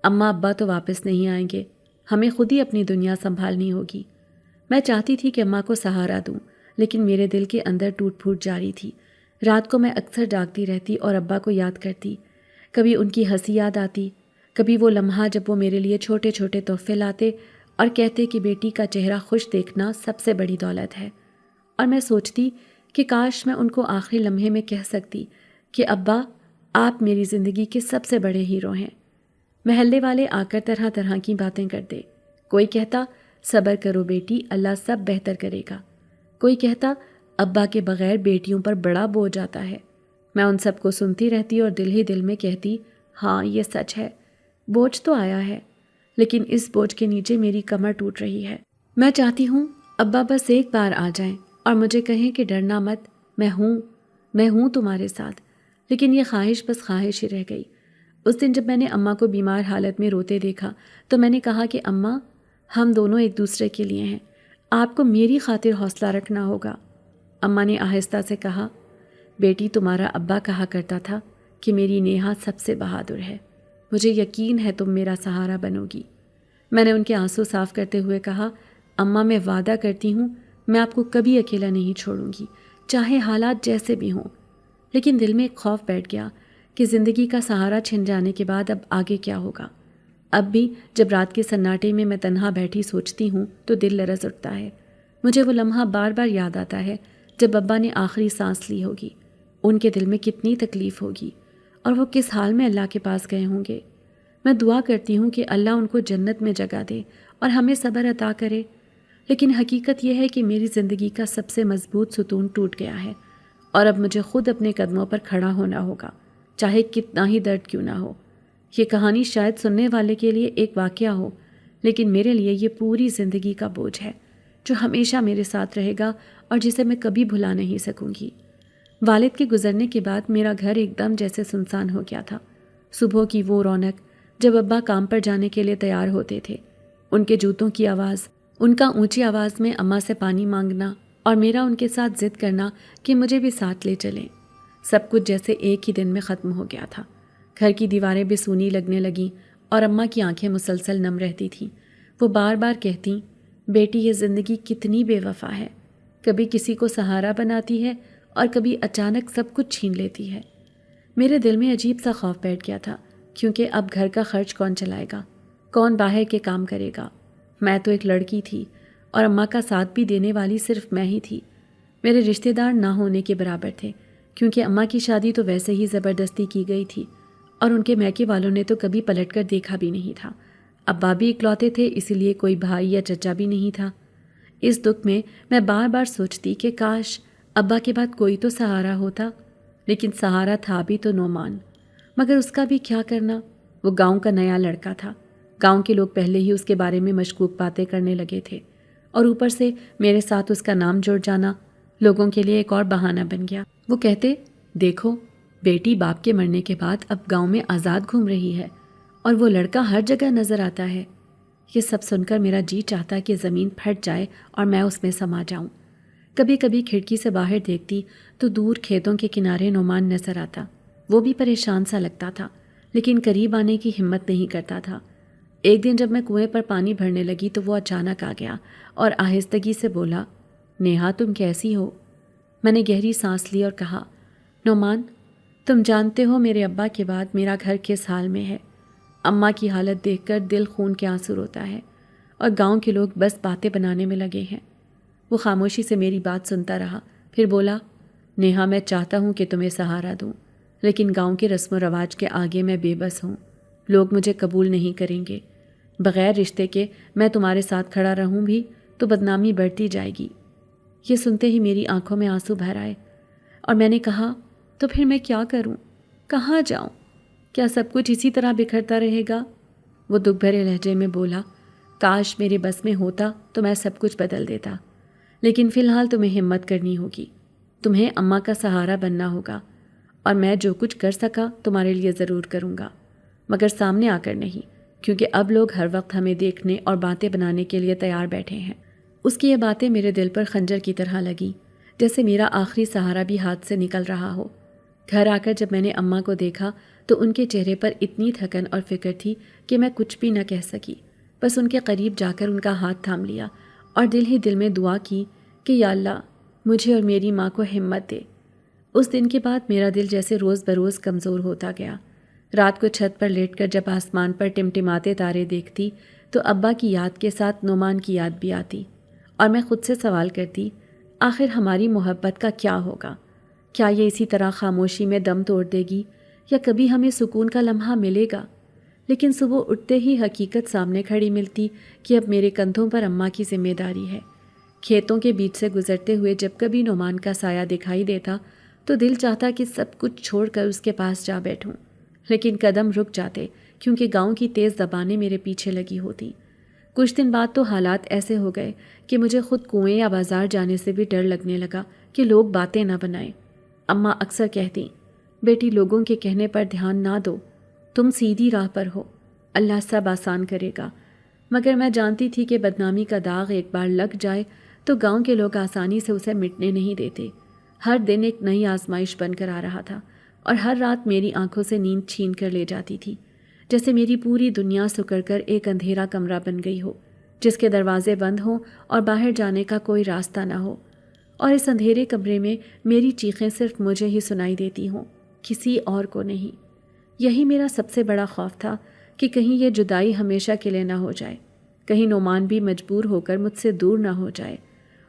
اماں ابا تو واپس نہیں آئیں گے، ہمیں خود ہی اپنی دنیا سنبھالنی ہوگی۔ میں چاہتی تھی کہ اماں کو سہارا دوں، لیکن میرے دل کے اندر ٹوٹ پھوٹ جاری تھی۔ رات کو میں اکثر جاگتی رہتی اور ابا کو یاد کرتی، کبھی ان کی ہنسی یاد آتی، کبھی وہ لمحہ جب وہ میرے لیے چھوٹے چھوٹے تحفے لاتے اور کہتے کہ بیٹی کا چہرہ خوش دیکھنا سب سے بڑی دولت ہے، اور میں سوچتی کہ کاش میں ان کو آخری لمحے میں کہہ سکتی کہ ابا آپ میری زندگی کے سب سے بڑے ہیرو ہیں۔ محلے والے آ کر طرح طرح کی باتیں کرتے، کوئی کہتا صبر کرو بیٹی، اللہ سب بہتر کرے گا، کوئی کہتا ابا کے بغیر بیٹیوں پر بڑا بوجھ آتا ہے۔ میں ان سب کو سنتی رہتی اور دل ہی دل میں کہتی، ہاں یہ سچ ہے، بوجھ تو آیا ہے، لیکن اس بوجھ کے نیچے میری کمر ٹوٹ رہی ہے۔ میں چاہتی ہوں ابا بس ایک بار آ جائیں اور مجھے کہیں کہ ڈرنا مت، میں ہوں تمہارے ساتھ۔ لیکن یہ خواہش بس خواہش ہی رہ گئی۔ اس دن جب میں نے اماں کو بیمار حالت میں روتے دیکھا تو میں نے کہا کہ اماں ہم دونوں ایک دوسرے کے لیے ہیں، آپ کو میری خاطر حوصلہ رکھنا ہوگا۔ اماں نے آہستہ سے کہا، بیٹی تمہارا ابا کہا کرتا تھا کہ میری نیہا سب سے بہادر ہے، مجھے یقین ہے تم میرا سہارا بنو گی۔ میں نے ان کے آنسو صاف کرتے ہوئے کہا، اماں میں وعدہ کرتی ہوں میں آپ کو کبھی اکیلا نہیں چھوڑوں گی، چاہے حالات جیسے بھی ہوں۔ لیکن دل میں ایک خوف بیٹھ گیا کہ زندگی کا سہارا چھن جانے کے بعد اب آگے کیا ہوگا۔ اب بھی جب رات کے سناٹے میں تنہا بیٹھی سوچتی ہوں تو دل لرز اٹھتا ہے۔ مجھے وہ لمحہ بار بار یاد آتا ہے جب ابا نے آخری سانس لی ہوگی، ان کے دل میں کتنی تکلیف ہوگی اور وہ کس حال میں اللہ کے پاس گئے ہوں گے۔ میں دعا کرتی ہوں کہ اللہ ان کو جنت میں جگہ دے اور ہمیں صبر عطا کرے۔ لیکن حقیقت یہ ہے کہ میری زندگی کا سب سے مضبوط ستون ٹوٹ گیا ہے اور اب مجھے خود اپنے قدموں پر کھڑا ہونا ہوگا، چاہے کتنا ہی درد کیوں نہ ہو۔ یہ کہانی شاید سننے والے کے لیے ایک واقعہ ہو، لیکن میرے لیے یہ پوری زندگی کا بوجھ ہے جو ہمیشہ میرے ساتھ رہے گا اور جسے میں کبھی بھلا نہیں سکوں گی۔ والد کے گزرنے کے بعد میرا گھر ایک دم جیسے سنسان ہو گیا تھا۔ صبح کی وہ رونق جب ابا کام پر جانے کے لیے تیار ہوتے تھے، ان کے جوتوں کی آواز، ان کا اونچی آواز میں اماں سے پانی مانگنا اور میرا ان کے ساتھ ضد کرنا کہ مجھے بھی ساتھ لے چلیں، سب کچھ جیسے ایک ہی دن میں ختم ہو گیا تھا۔ گھر کی دیواریں بھی سونی لگنے لگیں اور اماں کی آنکھیں مسلسل نم رہتی تھیں۔ وہ بار بار کہتی، بیٹی یہ زندگی کتنی بے وفا ہے، کبھی کسی کو سہارا بناتی ہے اور کبھی اچانک سب کچھ چھین لیتی ہے۔ میرے دل میں عجیب سا خوف بیٹھ گیا تھا، کیونکہ اب گھر کا خرچ کون چلائے گا، کون باہر کے کام کرے گا۔ میں تو ایک لڑکی تھی اور اماں کا ساتھ بھی دینے والی صرف میں ہی تھی۔ میرے رشتہ دار نہ ہونے کے برابر تھے، کیونکہ اماں کی شادی تو ویسے ہی زبردستی کی گئی تھی اور ان کے میکے والوں نے تو کبھی پلٹ کر دیکھا بھی نہیں تھا۔ ابا بھی اکلوتے تھے، اسی لیے کوئی بھائی یا چچا بھی نہیں تھا۔ اس دکھ میں بار بار سوچتی کہ کاش ابا کے بعد کوئی تو سہارا ہوتا، لیکن سہارا تھا بھی تو نعمان، مگر اس کا بھی کیا کرنا، وہ گاؤں کا نیا لڑکا تھا۔ گاؤں کے لوگ پہلے ہی اس کے بارے میں مشکوک باتیں کرنے لگے تھے اور اوپر سے میرے ساتھ اس کا نام جڑ جانا لوگوں کے لیے ایک اور بہانہ بن گیا۔ وہ کہتے، دیکھو بیٹی باپ کے مرنے کے بعد اب گاؤں میں آزاد گھوم رہی ہے اور وہ لڑکا ہر جگہ نظر آتا ہے۔ یہ سب سن کر میرا جی چاہتا کہ زمین پھٹ جائے اور میں اس میں سما جاؤں۔ کبھی کبھی کھڑکی سے باہر دیکھتی تو دور کھیتوں کے کنارے نعمان نظر آتا۔ وہ بھی پریشان سا لگتا تھا، لیکن قریب آنے کی ہمت نہیں کرتا تھا۔ ایک دن جب میں کنویں پر پانی بھرنے لگی تو وہ اچانک آ گیا اور آہستگی سے بولا، نیہا تم کیسی ہو؟ میں نے گہری سانس لی اور کہا، نعمان تم جانتے ہو میرے ابا کے بعد میرا گھر کس حال میں ہے۔ اماں کی حالت دیکھ کر دل خون کے آنسو روتا ہے اور گاؤں کے لوگ بس باتیں بنانے میں لگے ہیں۔ وہ خاموشی سے میری بات سنتا رہا، پھر بولا، نیہا میں چاہتا ہوں کہ تمہیں سہارا دوں، لیکن گاؤں کے رسم و رواج کے آگے میں بے بس ہوں۔ لوگ مجھے قبول نہیں کریں گے۔ بغیر رشتے کے میں تمہارے ساتھ کھڑا رہوں بھی تو بدنامی بڑھتی جائے گی۔ یہ سنتے ہی میری آنکھوں میں آنسو بھر آئے اور میں نے کہا، تو پھر میں کیا کروں؟ کہاں جاؤں؟ کیا سب کچھ اسی طرح بکھرتا رہے گا؟ وہ دکھ بھرے لہجے میں بولا، کاش میرے بس میں ہوتا تو میں سب کچھ بدل دیتا، لیکن فی الحال تمہیں ہمت کرنی ہوگی۔ تمہیں اماں کا سہارا بننا ہوگا، اور میں جو کچھ کر سکا تمہارے لیے ضرور کروں گا، مگر سامنے آ کر نہیں، کیونکہ اب لوگ ہر وقت ہمیں دیکھنے اور باتیں بنانے کے لیے تیار بیٹھے ہیں۔ اس کی یہ باتیں میرے دل پر خنجر کی طرح لگی، جیسے میرا آخری سہارا بھی ہاتھ سے نکل رہا ہو۔ گھر آ کر جب میں نے اماں کو دیکھا تو ان کے چہرے پر اتنی تھکن اور فکر تھی کہ میں کچھ بھی نہ کہہ سکی، بس ان کے قریب جا کر ان کا ہاتھ تھام لیا اور دل ہی دل میں دعا کی کہ یا اللہ مجھے اور میری ماں کو ہمت دے۔ اس دن کے بعد میرا دل جیسے روز بروز کمزور ہوتا گیا۔ رات کو چھت پر لیٹ کر جب آسمان پر ٹمٹماتے تارے دیکھتی تو ابا کی یاد کے ساتھ نعمان کی یاد بھی آتی، اور میں خود سے سوال کرتی، آخر ہماری محبت کا کیا ہوگا؟ کیا یہ اسی طرح خاموشی میں دم توڑ دے گی، یا کبھی ہمیں سکون کا لمحہ ملے گا؟ لیکن صبح اٹھتے ہی حقیقت سامنے کھڑی ملتی کہ اب میرے کندھوں پر اماں کی ذمہ داری ہے۔ کھیتوں کے بیچ سے گزرتے ہوئے جب کبھی نعمان کا سایہ دکھائی دیتا تو دل چاہتا کہ سب کچھ چھوڑ کر اس کے پاس جا بیٹھوں، لیکن قدم رک جاتے کیونکہ گاؤں کی تیز زبانیں میرے پیچھے لگی ہوتی۔ کچھ دن بعد تو حالات ایسے ہو گئے کہ مجھے خود کنویں یا بازار جانے سے بھی ڈر لگنے لگا کہ لوگ باتیں نہ بنائیں۔ اماں اکثر کہتی، بیٹی لوگوں کے کہنے پر دھیان نہ دو، تم سیدھی راہ پر ہو، اللہ سب آسان کرے گا۔ مگر میں جانتی تھی کہ بدنامی کا داغ ایک بار لگ جائے تو گاؤں کے لوگ آسانی سے اسے مٹنے نہیں دیتے۔ ہر دن ایک نئی آزمائش بن کر آ رہا تھا، اور ہر رات میری آنکھوں سے نیند چھین کر لے جاتی تھی، جیسے میری پوری دنیا سکڑ کر ایک اندھیرا کمرہ بن گئی ہو جس کے دروازے بند ہوں اور باہر جانے کا کوئی راستہ نہ ہو، اور اس اندھیرے کمرے میں میری چیخیں صرف مجھے ہی سنائی دیتی ہوں، کسی اور کو نہیں۔ یہی میرا سب سے بڑا خوف تھا کہ کہیں یہ جدائی ہمیشہ کے لیے نہ ہو جائے، کہیں نعمان بھی مجبور ہو کر مجھ سے دور نہ ہو جائے،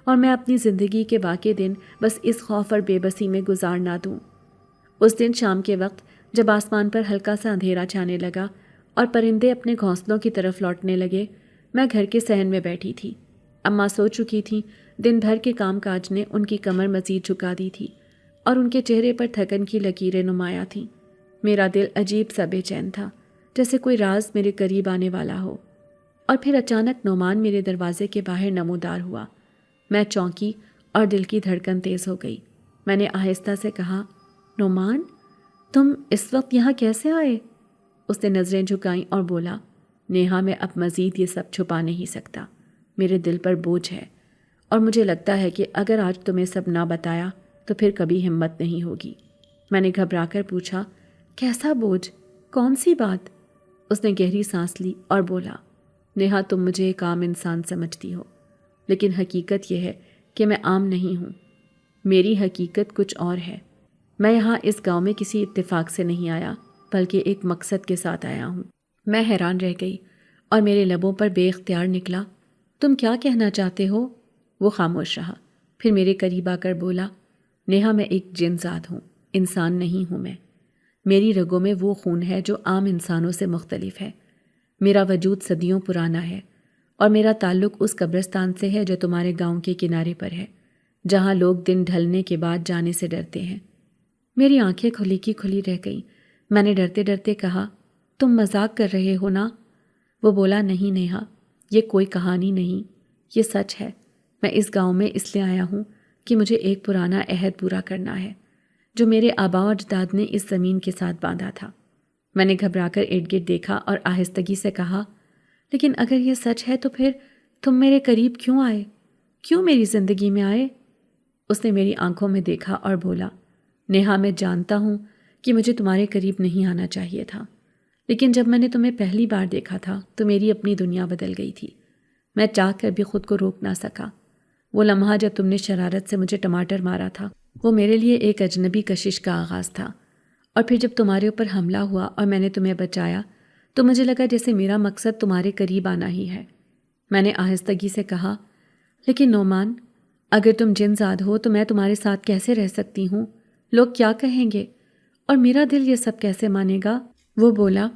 اور میں اپنی زندگی کے باقی دن بس اس خوف اور بے بسی میں گزار نہ دوں۔ اس دن شام کے وقت جب آسمان پر ہلکا سا اندھیرا چھانے لگا اور پرندے اپنے گھونسلوں کی طرف لوٹنے لگے، میں گھر کے صحن میں بیٹھی تھی۔ اماں سو چکی تھیں، دن بھر کے کام کاج نے ان کی کمر مزید جھکا دی تھی اور ان کے چہرے پر تھکن کی لکیریں نمایاں تھیں۔ میرا دل عجیب سا بے چین تھا، جیسے کوئی راز میرے قریب آنے والا ہو۔ اور پھر اچانک نعمان میرے دروازے کے باہر نمودار ہوا۔ میں چونکی اور دل کی دھڑکن تیز ہو گئی۔ میں نے آہستہ سے کہا، نعمان، تم اس وقت یہاں کیسے آئے؟ اس نے نظریں جھکائیں اور بولا، نیہا میں اب مزید یہ سب چھپا نہیں سکتا، میرے دل پر بوجھ ہے، اور مجھے لگتا ہے کہ اگر آج تمہیں سب نہ بتایا تو پھر کبھی ہمت نہیں ہوگی۔ میں نے گھبرا کر پوچھا، کیسا بوجھ؟ کون سی بات؟ اس نے گہری سانس لی اور بولا، نیہا تم مجھے ایک عام انسان سمجھتی ہو، لیکن حقیقت یہ ہے کہ میں عام نہیں ہوں۔ میری حقیقت کچھ اور ہے۔ میں یہاں اس گاؤں میں کسی اتفاق سے نہیں آیا، بلکہ ایک مقصد کے ساتھ آیا ہوں۔ میں حیران رہ گئی اور میرے لبوں پر بے اختیار نکلا، تم کیا کہنا چاہتے ہو؟ وہ خاموش رہا، پھر میرے قریب آ کر بولا، نیہا میں ایک جن ذات ہوں، انسان نہیں ہوں میں۔ میری رگوں میں وہ خون ہے جو عام انسانوں سے مختلف ہے۔ میرا وجود صدیوں پرانا ہے، اور میرا تعلق اس قبرستان سے ہے جو تمہارے گاؤں کے کنارے پر ہے، جہاں لوگ دن ڈھلنے کے بعد جانے سے ڈرتے ہیں۔ میری آنکھیں کھلی کی کھلی رہ گئیں۔ میں نے ڈرتے ڈرتے کہا، تم مذاق کر رہے ہو نا؟ وہ بولا، نہیں نیہا، یہ کوئی کہانی نہیں، یہ سچ ہے۔ میں اس گاؤں میں اس لیے آیا ہوں کہ مجھے ایک پرانا عہد پورا کرنا ہے جو میرے آباء و اجداد نے اس زمین کے ساتھ باندھا تھا۔ میں نے گھبرا کر ارد گرد دیکھا اور آہستگی سے کہا، لیکن اگر یہ سچ ہے تو پھر تم میرے قریب کیوں آئے؟ کیوں میری زندگی میں آئے؟ اس نے میری آنکھوں میں دیکھا اور بولا، نیہا میں جانتا ہوں کہ مجھے تمہارے قریب نہیں آنا چاہیے تھا، لیکن جب میں نے تمہیں پہلی بار دیکھا تھا تو میری اپنی دنیا بدل گئی تھی۔ میں چاہ کر بھی خود کو روک نہ سکا۔ وہ لمحہ جب تم نے شرارت سے مجھے ٹماٹر مارا تھا، وہ میرے لیے ایک اجنبی کشش کا آغاز تھا، اور پھر جب تمہارے اوپر حملہ ہوا اور میں نے تمہیں بچایا تو مجھے لگا جیسے میرا مقصد تمہارے قریب آنا ہی ہے۔ میں نے آہستگی سے کہا، لیکن نعمان، اگر تم جن زاد ہو تو میں تمہارے ساتھ کیسے رہ سکتی ہوں؟ لوگ کیا کہیں گے؟ اور میرا دل یہ سب کیسے مانے گا؟ وہ بولا،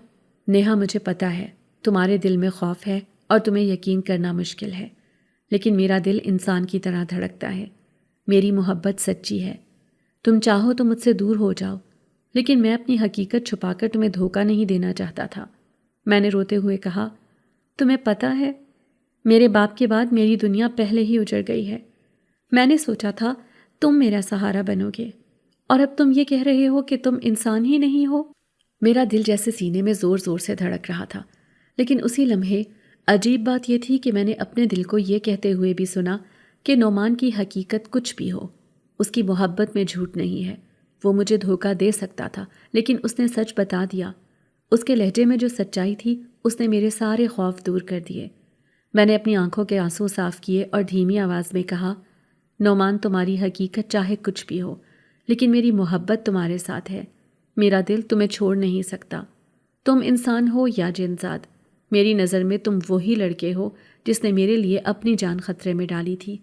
نیہا مجھے پتہ ہے تمہارے دل میں خوف ہے اور تمہیں یقین کرنا مشکل ہے، لیکن میرا دل انسان کی طرح دھڑکتا ہے۔ میری محبت سچی ہے۔ تم چاہو تو مجھ سے دور ہو جاؤ، لیکن میں اپنی حقیقت چھپا کر تمہیں دھوکہ نہیں دینا چاہتا تھا۔ میں نے روتے ہوئے کہا، تمہیں پتہ ہے میرے باپ کے بعد میری دنیا پہلے ہی اجڑ گئی ہے۔ میں نے سوچا تھا تم میرا سہارا بنو گے، اور اب تم یہ کہہ رہے ہو کہ تم انسان ہی نہیں ہو۔ میرا دل جیسے سینے میں زور زور سے دھڑک رہا تھا، لیکن اسی لمحے عجیب بات یہ تھی کہ میں نے اپنے دل کو یہ کہتے ہوئے بھی سنا کہ نعمان کی حقیقت کچھ بھی ہو، اس کی محبت میں جھوٹ نہیں ہے۔ وہ مجھے دھوکہ دے سکتا تھا، لیکن اس نے سچ بتا دیا۔ اس کے لہجے میں جو سچائی تھی اس نے میرے سارے خوف دور کر دیے۔ میں نے اپنی آنکھوں کے آنسو صاف کیے اور دھیمی آواز میں کہا، نعمان تمہاری حقیقت چاہے کچھ بھی ہو، لیکن میری محبت تمہارے ساتھ ہے۔ میرا دل تمہیں چھوڑ نہیں سکتا۔ تم انسان ہو یا جن زاد، میری نظر میں تم وہی لڑکے ہو جس نے میرے لیے اپنی جان خطرے میں ڈالی تھی،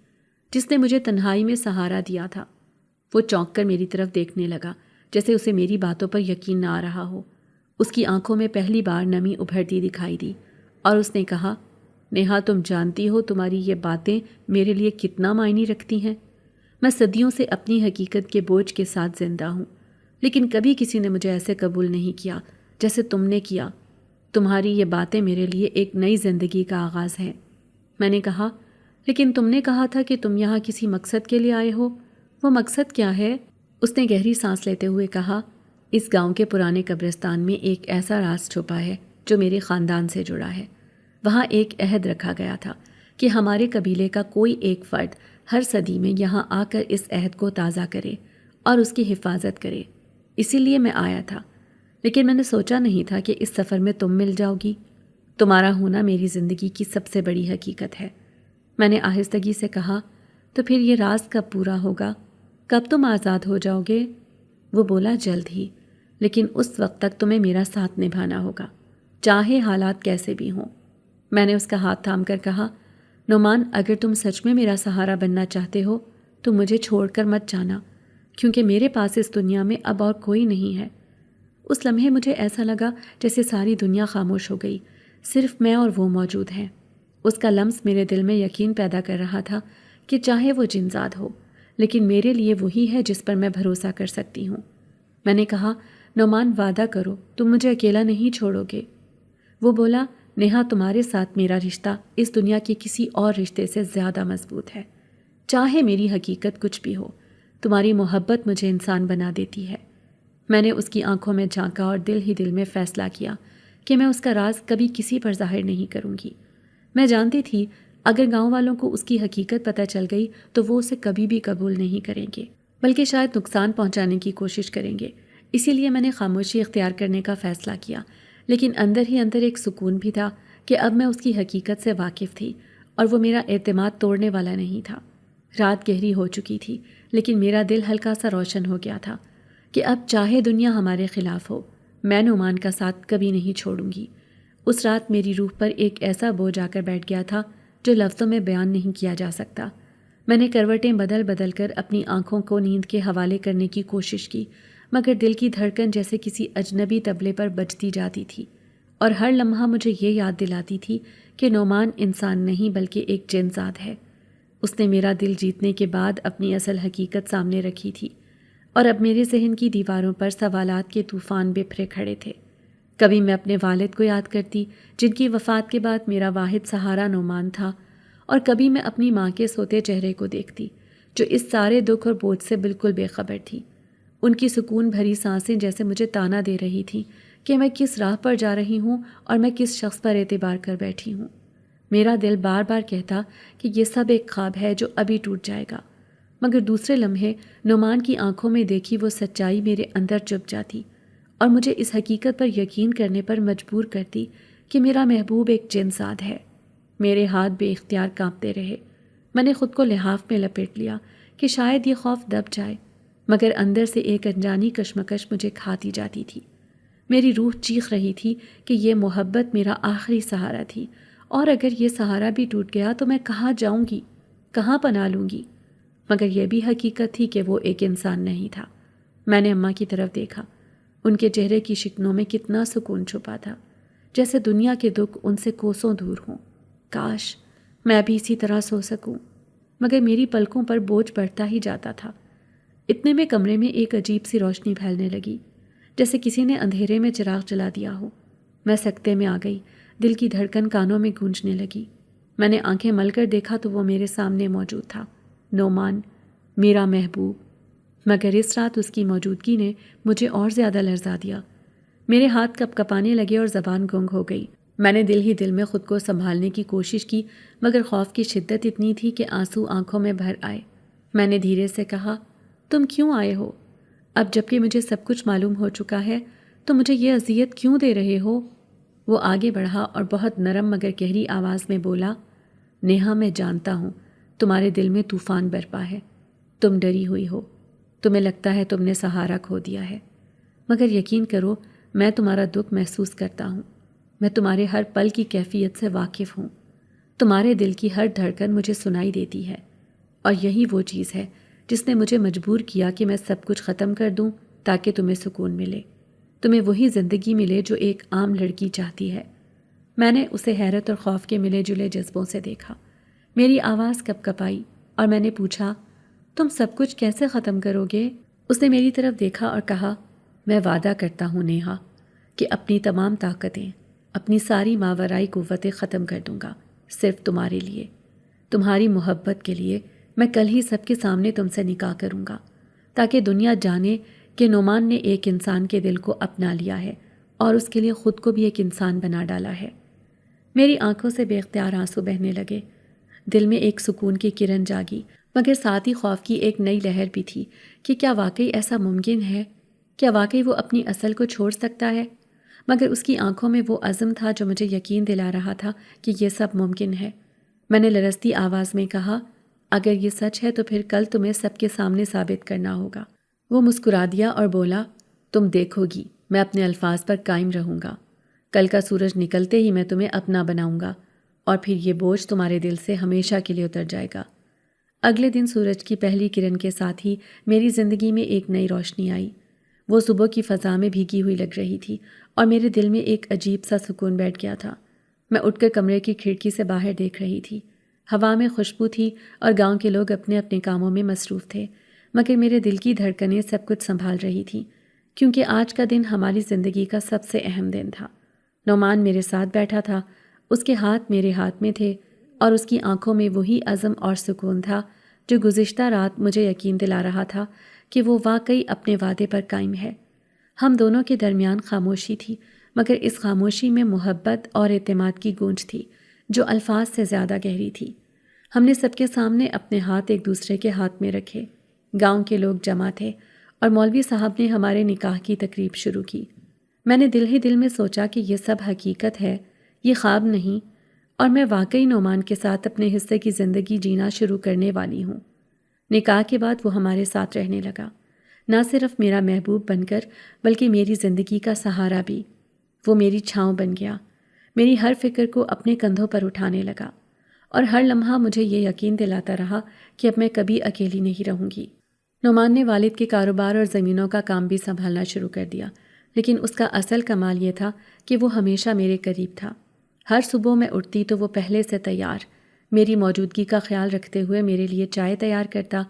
جس نے مجھے تنہائی میں سہارا دیا تھا۔ وہ چونک کر میری طرف دیکھنے لگا، جیسے اسے میری باتوں پر یقین نہ آ رہا ہو۔ اس کی آنکھوں میں پہلی بار نمی ابھرتی دکھائی دی، اور اس نے کہا، نیہا تم جانتی ہو تمہاری یہ باتیں میرے لیے کتنا معنی رکھتی ہیں۔ میں صدیوں سے اپنی حقیقت کے بوجھ کے ساتھ زندہ ہوں، لیکن کبھی کسی نے مجھے ایسے قبول نہیں کیا جیسے تم نے کیا۔ تمہاری یہ باتیں میرے لیے ایک نئی زندگی کا آغاز ہے۔ میں نے کہا، لیکن تم نے کہا تھا کہ تم یہاں کسی مقصد کے لیے آئے ہو۔ وہ مقصد کیا ہے؟ اس نے گہری سانس لیتے ہوئے کہا، اس گاؤں کے پرانے قبرستان میں ایک ایسا راز چھپا ہے جو میرے خاندان سے جڑا ہے۔ وہاں ایک عہد رکھا گیا تھا کہ ہمارے قبیلے کا کوئی ایک فرد ہر صدی میں یہاں آ کر اس عہد کو تازہ کرے اور اس کی حفاظت کرے۔ اسی لیے میں آیا تھا، لیکن میں نے سوچا نہیں تھا کہ اس سفر میں تم مل جاؤ گی۔ تمہارا ہونا میری زندگی کی سب سے بڑی حقیقت ہے۔ میں نے آہستگی سے کہا، تو پھر یہ راز کب پورا ہوگا؟ کب تم آزاد ہو جاؤ گے؟ وہ بولا، جلد ہی، لیکن اس وقت تک تمہیں میرا ساتھ نبھانا ہوگا، چاہے حالات کیسے بھی ہوں۔ میں نے اس کا ہاتھ تھام کر کہا، نعمان اگر تم سچ میں میرا سہارا بننا چاہتے ہو تو مجھے چھوڑ کر مت جانا، کیونکہ میرے پاس اس دنیا میں اب اور کوئی نہیں ہے۔ اس لمحے مجھے ایسا لگا جیسے ساری دنیا خاموش ہو گئی، صرف میں اور وہ موجود ہیں۔ اس کا لمس میرے دل میں یقین پیدا کر رہا تھا کہ چاہے وہ جنزاد ہو، لیکن میرے لیے وہی ہے جس پر میں بھروسہ کر سکتی ہوں۔ میں نے کہا، نعمان وعدہ کرو تم مجھے اکیلا نہیں چھوڑو گے۔ وہ بولا، نیہا تمہارے ساتھ میرا رشتہ اس دنیا کے کسی اور رشتے سے زیادہ مضبوط ہے۔ چاہے میری حقیقت کچھ بھی ہو، تمہاری محبت مجھے انسان بنا دیتی ہے۔ میں نے اس کی آنکھوں میں جھانکا اور دل ہی دل میں فیصلہ کیا کہ میں اس کا راز کبھی کسی پر ظاہر نہیں کروں گی۔ میں جانتی تھی اگر گاؤں والوں کو اس کی حقیقت پتہ چل گئی تو وہ اسے کبھی بھی قبول نہیں کریں گے، بلکہ شاید نقصان پہنچانے کی کوشش کریں گے۔ اسی لیے میں نے خاموشی اختیار کرنے کا فیصلہ کیا، لیکن اندر ہی اندر ایک سکون بھی تھا کہ اب میں اس کی حقیقت سے واقف تھی اور وہ میرا اعتماد توڑنے والا نہیں تھا۔ رات گہری ہو چکی تھی، لیکن میرا دل ہلکا سا روشن ہو گیا تھا کہ اب چاہے دنیا ہمارے خلاف ہو، میں نعمان کا ساتھ کبھی نہیں چھوڑوں گی۔ اس رات میری روح پر ایک ایسا بوجھ آ کر بیٹھ گیا تھا جو لفظوں میں بیان نہیں کیا جا سکتا۔ میں نے کروٹیں بدل بدل کر اپنی آنکھوں کو نیند کے حوالے کرنے کی کوشش کی، مگر دل کی دھڑکن جیسے کسی اجنبی طبلے پر بجتی جاتی تھی، اور ہر لمحہ مجھے یہ یاد دلاتی تھی کہ نعمان انسان نہیں بلکہ ایک جن ذات ہے۔ اس نے میرا دل جیتنے کے بعد اپنی اصل حقیقت سامنے رکھی تھی، اور اب میرے ذہن کی دیواروں پر سوالات کے طوفان بکھرے کھڑے تھے۔ کبھی میں اپنے والد کو یاد کرتی جن کی وفات کے بعد میرا واحد سہارا نعمان تھا، اور کبھی میں اپنی ماں کے سوتے چہرے کو دیکھتی جو اس سارے دکھ اور بوجھ سے بالکل بے خبر تھی۔ ان کی سکون بھری سانسیں جیسے مجھے تانا دے رہی تھیں کہ میں کس راہ پر جا رہی ہوں اور میں کس شخص پر اعتبار کر بیٹھی ہوں۔ میرا دل بار بار کہتا کہ یہ سب ایک خواب ہے جو ابھی ٹوٹ جائے گا، مگر دوسرے لمحے نعمان کی آنکھوں میں دیکھی وہ سچائی میرے اندر چپ جاتی اور مجھے اس حقیقت پر یقین کرنے پر مجبور کرتی کہ میرا محبوب ایک جن ذات ہے۔ میرے ہاتھ بے اختیار کانپتے رہے۔ میں نے خود کو لحاف میں لپیٹ لیا کہ شاید یہ خوف دب جائے، مگر اندر سے ایک انجانی کشمکش مجھے کھاتی جاتی تھی۔ میری روح چیخ رہی تھی کہ یہ محبت میرا آخری سہارا تھی، اور اگر یہ سہارا بھی ٹوٹ گیا تو میں کہاں جاؤں گی، کہاں پناہ لوں گی؟ مگر یہ بھی حقیقت تھی کہ وہ ایک انسان نہیں تھا۔ میں نے اماں کی طرف دیکھا، ان کے چہرے کی شکنوں میں کتنا سکون چھپا تھا، جیسے دنیا کے دکھ ان سے کوسوں دور ہوں۔ کاش میں بھی اسی طرح سو سکوں، مگر میری پلکوں پر بوجھ بڑھتا ہی جاتا تھا۔ اتنے میں کمرے میں ایک عجیب سی روشنی پھیلنے لگی، جیسے کسی نے اندھیرے میں چراغ جلا دیا ہو۔ میں سکتے میں آ گئی، دل کی دھڑکن کانوں میں گونجنے لگی۔ میں نے آنکھیں مل کر دیکھا تو وہ میرے سامنے موجود تھا، نعمان، میرا محبوب۔ مگر اس رات اس کی موجودگی نے مجھے اور زیادہ لرزا دیا۔ میرے ہاتھ کپ کپانے لگے اور زبان گنگ ہو گئی۔ میں نے دل ہی دل میں خود کو سنبھالنے کی کوشش کی، مگر خوف کی شدت اتنی تھی کہ آنسو آنکھوں میں بھر آئے۔ میں نے دھیرے سے کہا، تم کیوں آئے ہو؟ اب جب کہ مجھے سب کچھ معلوم ہو چکا ہے تو مجھے یہ اذیت کیوں دے رہے ہو؟ وہ آگے بڑھا اور بہت نرم مگر گہری آواز میں بولا، نیہا، میں جانتا ہوں تمہارے دل میں طوفان برپا ہے، تم ڈری ہوئی ہو، تمہیں لگتا ہے تم نے سہارا کھو دیا ہے، مگر یقین کرو میں تمہارا دکھ محسوس کرتا ہوں، میں تمہارے ہر پل کی کیفیت سے واقف ہوں، تمہارے دل کی ہر دھڑکن مجھے سنائی دیتی ہے، اور یہی وہ چیز ہے جس نے مجھے مجبور کیا کہ میں سب کچھ ختم کر دوں تاکہ تمہیں سکون ملے، تمہیں وہی زندگی ملے جو ایک عام لڑکی چاہتی ہے۔ میں نے اسے حیرت اور خوف کے ملے جلے جذبوں سے دیکھا۔ میری آواز کپ کپائی اور میں نے پوچھا، تم سب کچھ کیسے ختم کرو گے؟ اس نے میری طرف دیکھا اور کہا، میں وعدہ کرتا ہوں نیہا کہ اپنی تمام طاقتیں، اپنی ساری ماورائی قوتیں ختم کر دوں گا، صرف تمہارے لیے، تمہاری محبت کے لیے۔ میں کل ہی سب کے سامنے تم سے نکاح کروں گا تاکہ دنیا جانے کہ نعمان نے ایک انسان کے دل کو اپنا لیا ہے اور اس کے لیے خود کو بھی ایک انسان بنا ڈالا ہے۔ میری آنکھوں سے بے اختیار آنسو بہنے لگے، دل میں ایک سکون کی کرن جاگی، مگر ساتھ ہی خوف کی ایک نئی لہر بھی تھی کہ کیا واقعی ایسا ممکن ہے؟ کیا واقعی وہ اپنی اصل کو چھوڑ سکتا ہے؟ مگر اس کی آنکھوں میں وہ عزم تھا جو مجھے یقین دلا رہا تھا کہ یہ سب ممکن ہے۔ میں نے لرزتی آواز میں کہا، اگر یہ سچ ہے تو پھر کل تمہیں سب کے سامنے ثابت کرنا ہوگا۔ وہ مسکرا دیا اور بولا، تم دیکھو گی میں اپنے الفاظ پر قائم رہوں گا، کل کا سورج نکلتے ہی میں تمہیں اپنا بناؤں گا اور پھر یہ بوجھ تمہارے دل سے ہمیشہ کے لیے اتر جائے گا۔ اگلے دن سورج کی پہلی کرن کے ساتھ ہی میری زندگی میں ایک نئی روشنی آئی۔ وہ صبح کی فضا میں بھیگی ہوئی لگ رہی تھی اور میرے دل میں ایک عجیب سا سکون بیٹھ گیا تھا۔ میں اٹھ کر کمرے کی کھڑکی سے باہر دیکھ رہی تھی۔ ہوا میں خوشبو تھی اور گاؤں کے لوگ اپنے اپنے کاموں میں مصروف تھے، مگر میرے دل کی دھڑکنیں سب کچھ سنبھال رہی تھیں، کیونکہ آج کا دن ہماری زندگی کا سب سے اہم دن تھا۔ نعمان میرے ساتھ بیٹھا تھا، اس کے ہاتھ میرے ہاتھ میں تھے اور اس کی آنکھوں میں وہی عزم اور سکون تھا جو گزشتہ رات مجھے یقین دلا رہا تھا کہ وہ واقعی اپنے وعدے پر قائم ہے۔ ہم دونوں کے درمیان خاموشی تھی، مگر اس خاموشی میں محبت اور اعتماد کی گونج تھی جو الفاظ سے زیادہ گہری تھی۔ ہم نے سب کے سامنے اپنے ہاتھ ایک دوسرے کے ہاتھ میں رکھے، گاؤں کے لوگ جمع تھے اور مولوی صاحب نے ہمارے نکاح کی تقریب شروع کی۔ میں نے دل ہی دل میں سوچا کہ یہ سب حقیقت ہے، یہ خواب نہیں، اور میں واقعی نعمان کے ساتھ اپنے حصے کی زندگی جینا شروع کرنے والی ہوں۔ نکاح کے بعد وہ ہمارے ساتھ رہنے لگا، نہ صرف میرا محبوب بن کر بلکہ میری زندگی کا سہارا بھی۔ وہ میری چھاؤں بن گیا، میری ہر فکر کو اپنے کندھوں پر اٹھانے لگا، اور ہر لمحہ مجھے یہ یقین دلاتا رہا کہ اب میں کبھی اکیلی نہیں رہوں گی۔ نعمان نے والد کے کاروبار اور زمینوں کا کام بھی سنبھالنا شروع کر دیا، لیکن اس کا اصل کمال یہ تھا کہ وہ ہمیشہ میرے قریب تھا۔ ہر صبح میں اٹھتی تو وہ پہلے سے تیار، میری موجودگی کا خیال رکھتے ہوئے میرے لیے چائے تیار کرتا،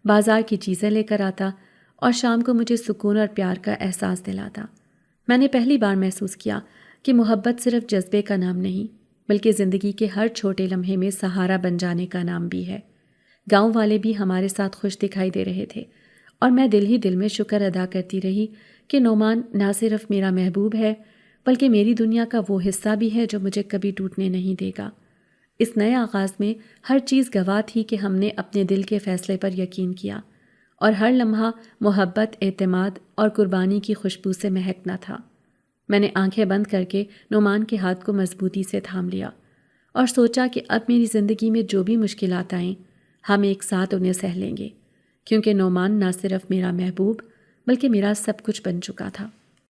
بازار کی چیزیں لے کر آتا اور شام کو مجھے سکون اور پیار کا احساس دلاتا۔ میں نے پہلی بار محسوس کیا کہ محبت صرف جذبے کا نام نہیں، بلکہ زندگی کے ہر چھوٹے لمحے میں سہارا بن جانے کا نام بھی ہے۔ گاؤں والے بھی ہمارے ساتھ خوش دکھائی دے رہے تھے، اور میں دل ہی دل میں شکر ادا کرتی رہی کہ نعمان نہ صرف میرا محبوب ہے بلکہ میری دنیا کا وہ حصہ بھی ہے جو مجھے کبھی ٹوٹنے نہیں دے گا۔ اس نئے آغاز میں ہر چیز گواہ تھی کہ ہم نے اپنے دل کے فیصلے پر یقین کیا، اور ہر لمحہ محبت، اعتماد اور قربانی کی خوشبو سے مہکنا تھا۔ میں نے آنکھیں بند کر کے نعمان کے ہاتھ کو مضبوطی سے تھام لیا اور سوچا کہ اب میری زندگی میں جو بھی مشکلات آئیں ہم ایک ساتھ انہیں سہ لیں گے، کیونکہ نعمان نہ صرف میرا محبوب بلکہ میرا سب کچھ بن چکا تھا۔